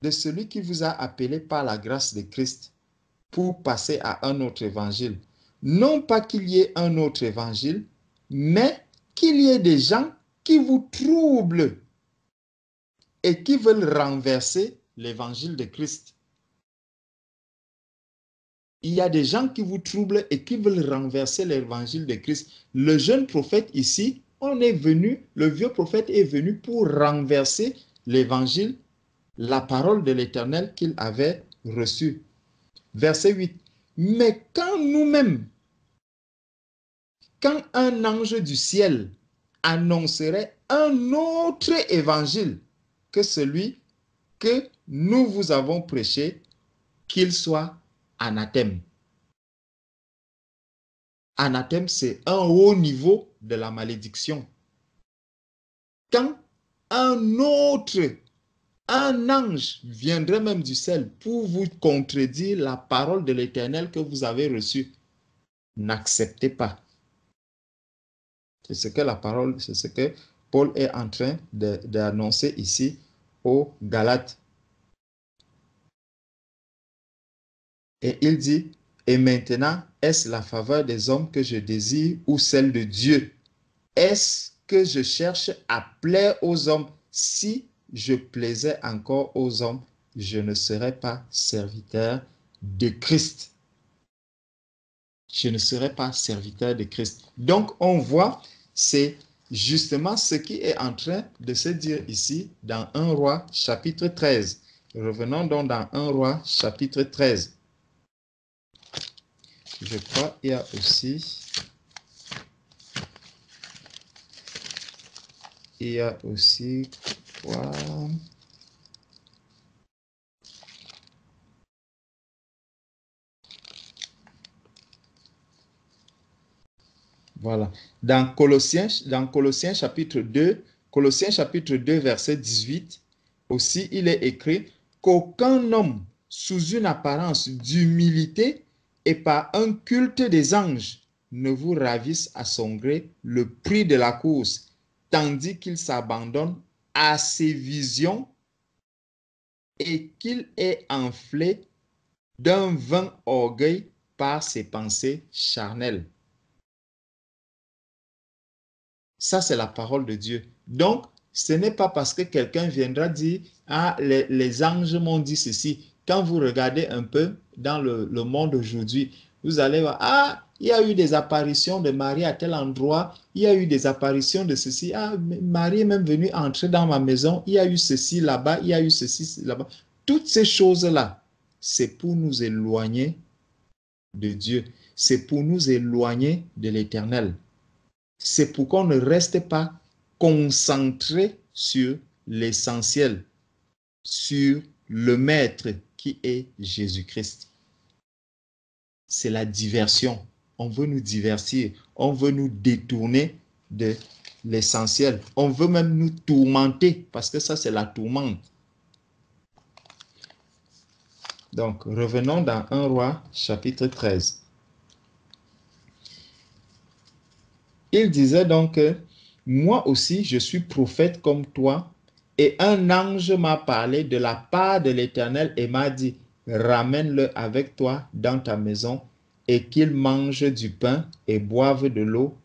de celui qui vous a appelé par la grâce de Christ pour passer à un autre évangile. Non pas qu'il y ait un autre évangile, mais qu'il y ait des gens qui vous troublent et qui veulent renverser l'évangile de Christ. Il y a des gens qui vous troublent et qui veulent renverser l'évangile de Christ. Le jeune prophète ici, le vieux prophète est venu pour renverser l'évangile, la parole de l'Éternel qu'il avait reçue. Verset 8. Mais quand nous-mêmes, quand un ange du ciel annoncerait un autre évangile que celui que nous vous avons prêché, qu'il soit anathème. Anathème, c'est un haut niveau de la malédiction. Quand un ange viendrait même du ciel pour vous contredire la parole de l'Éternel que vous avez reçue, n'acceptez pas. C'est ce que Paul est en train d'annoncer ici aux Galates. Et il dit, et maintenant, est-ce la faveur des hommes que je désire ou celle de Dieu? Est-ce que je cherche à plaire aux hommes? Si je plaisais encore aux hommes, je ne serais pas serviteur de Christ. Je ne serais pas serviteur de Christ. Donc, on voit, c'est justement ce qui est en train de se dire ici dans 1 Roi chapitre 13. Revenons donc dans 1 Roi chapitre 13. Je crois qu'il y a aussi quoi? Voilà. Dans Colossiens chapitre 2, verset 18, aussi il est écrit qu'aucun homme sous une apparence d'humilité et par un culte des anges ne vous ravisse à son gré le prix de la course, tandis qu'il s'abandonne à ses visions et qu'il est enflé d'un vain orgueil par ses pensées charnelles. Ça, c'est la parole de Dieu. Donc, Ce n'est pas parce que quelqu'un viendra dire, ah, les anges m'ont dit ceci. Quand vous regardez un peu dans le monde aujourd'hui, vous allez voir, ah, il y a eu des apparitions de Marie à tel endroit, il y a eu des apparitions de ceci, ah, Marie est même venue entrer dans ma maison, il y a eu ceci là-bas, il y a eu ceci là-bas. Toutes ces choses-là, c'est pour nous éloigner de Dieu. C'est pour nous éloigner de l'Éternel. C'est pour qu'on ne reste pas concentré sur l'essentiel, sur le Maître qui est Jésus-Christ. C'est la diversion. On veut nous divertir. On veut nous détourner de l'essentiel. On veut même nous tourmenter parce que ça, c'est la tourmente. Donc, revenons dans 1 Roi, chapitre 13. Il disait donc, moi aussi, je suis prophète comme toi, et un ange m'a parlé de la part de l'Éternel et m'a dit, ramène-le avec toi dans ta maison, et qu'il mange du pain et boive de l'eau.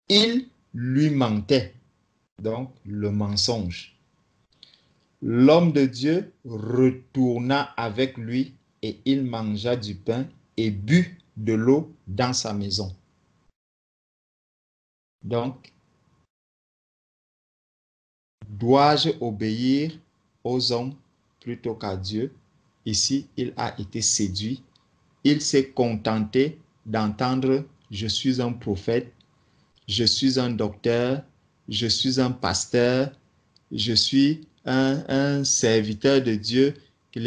Il lui mentait, donc le mensonge. L'homme de Dieu retourna avec lui, et il mangea du pain et but de l'eau dans sa maison. Donc, dois-je obéir aux hommes plutôt qu'à Dieu? Ici, il a été séduit. Il s'est contenté d'entendre « Je suis un prophète, je suis un docteur, je suis un pasteur, je suis un serviteur de Dieu, que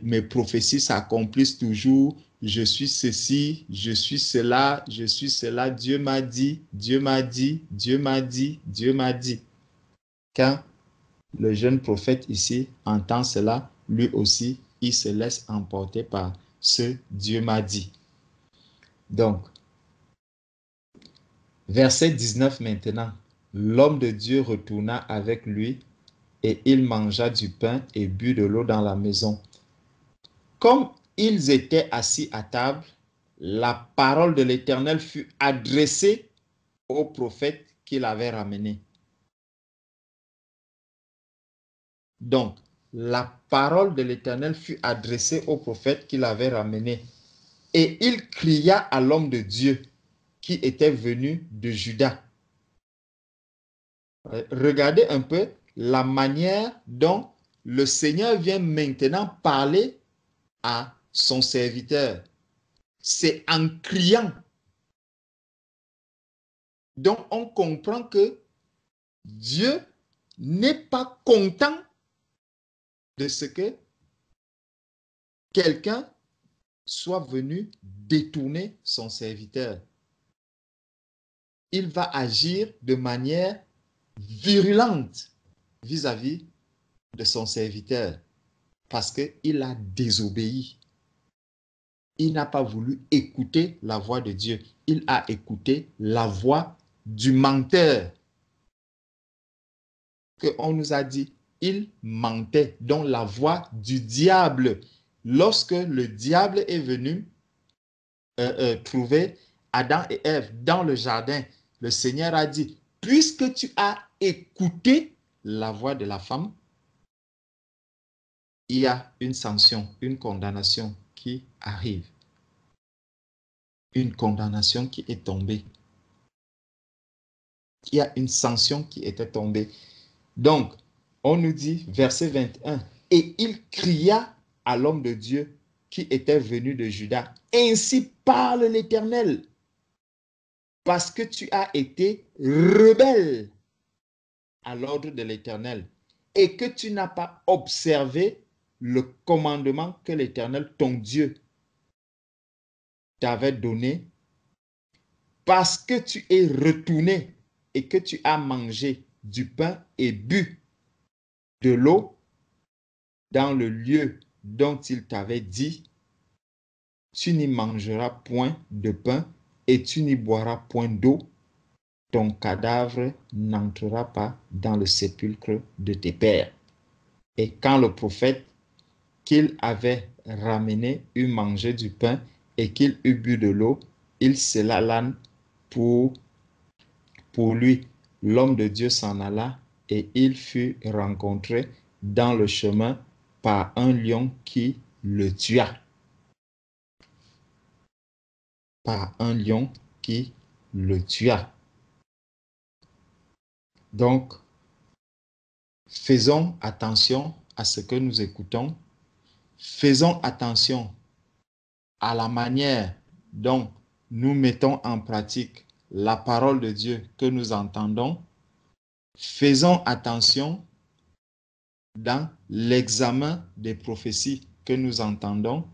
mes prophéties s'accomplissent toujours, je suis ceci, je suis cela, je suis cela, Dieu m'a dit, Dieu m'a dit, Dieu m'a dit, Dieu m'a dit. » Quand le jeune prophète ici entend cela, lui aussi, il se laisse emporter par ce Dieu m'a dit. Donc, verset 19 maintenant. L'homme de Dieu retourna avec lui et il mangea du pain et but de l'eau dans la maison. Comme ils étaient assis à table, la parole de l'Éternel fut adressée au prophète qu'il avait ramené. Donc, la parole de l'Éternel fut adressée au prophète qu'il avait ramené. Et il cria à l'homme de Dieu qui était venu de Juda. Regardez un peu la manière dont le Seigneur vient maintenant parler à son serviteur. C'est en criant. Donc, on comprend que Dieu n'est pas content de ce que quelqu'un soit venu détourner son serviteur. Il va agir de manière virulente vis-à-vis de son serviteur parce qu'il a désobéi. Il n'a pas voulu écouter la voix de Dieu. Il a écouté la voix du menteur. Qu'on nous a dit, il mentait, donc la voix du diable. Lorsque le diable est venu trouver Adam et Ève dans le jardin, le Seigneur a dit, puisque tu as écouté la voix de la femme, il y a une sanction, une condamnation qui arrive. Une condamnation qui est tombée. Il y a une sanction qui était tombée. Donc, on nous dit, verset 21, « Et il cria à l'homme de Dieu qui était venu de Juda, « Ainsi parle l'Éternel, parce que tu as été rebelle à l'ordre de l'Éternel et que tu n'as pas observé le commandement que l'Éternel, ton Dieu, t'avait donné, parce que tu es retourné et que tu as mangé du pain et bu de l'eau dans le lieu dont il t'avait dit, tu n'y mangeras point de pain et tu n'y boiras point d'eau, ton cadavre n'entrera pas dans le sépulcre de tes pères. » Et quand le prophète qu'il avait ramené eut mangé du pain et qu'il eut bu de l'eau, il scella l'âne pour lui. l'homme de Dieu s'en alla et il fut rencontré dans le chemin par un lion qui le tua. Par un lion qui le tua. Donc, faisons attention à ce que nous écoutons. Faisons attention à la manière dont nous mettons en pratique la parole de Dieu que nous entendons. Faisons attention dans l'examen des prophéties que nous entendons.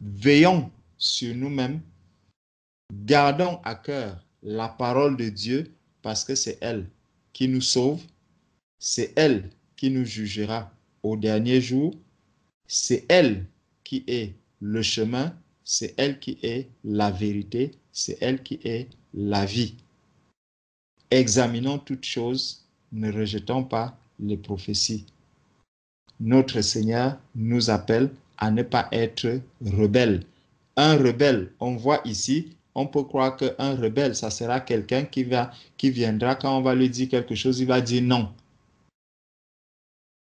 Veillons sur nous-mêmes. Gardons à cœur la parole de Dieu parce que c'est elle qui nous sauve. C'est elle qui nous jugera au dernier jour. C'est elle qui est le chemin. C'est elle qui est la vérité. C'est elle qui est la vie. Examinons toutes choses. Ne rejetons pas les prophéties. Notre Seigneur nous appelle à ne pas être rebelles. Un rebelle, on voit ici, on peut croire qu'un rebelle, ça sera quelqu'un qui viendra, quand on va lui dire quelque chose, il va dire non.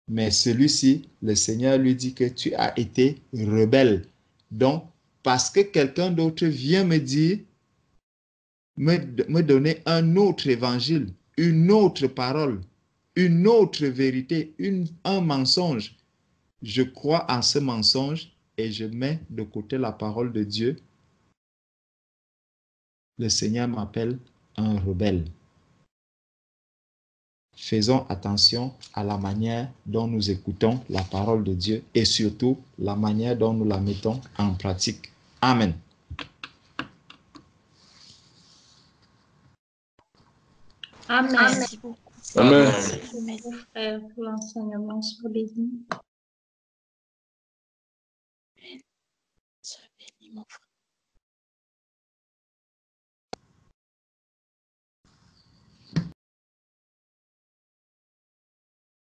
Mais celui-ci, le Seigneur lui dit que tu as été rebelle. Donc, parce que quelqu'un d'autre vient me dire, me donner un autre évangile, une autre parole, une autre vérité, un mensonge, je crois en ce mensonge et je mets de côté la parole de Dieu. Le Seigneur m'appelle un rebelle. Faisons attention à la manière dont nous écoutons la parole de Dieu et surtout la manière dont nous la mettons en pratique. Amen. Amen. Merci beaucoup. Amen. Amen. Frère, pour l'enseignement sur les lignes. Sois béni, mon frère.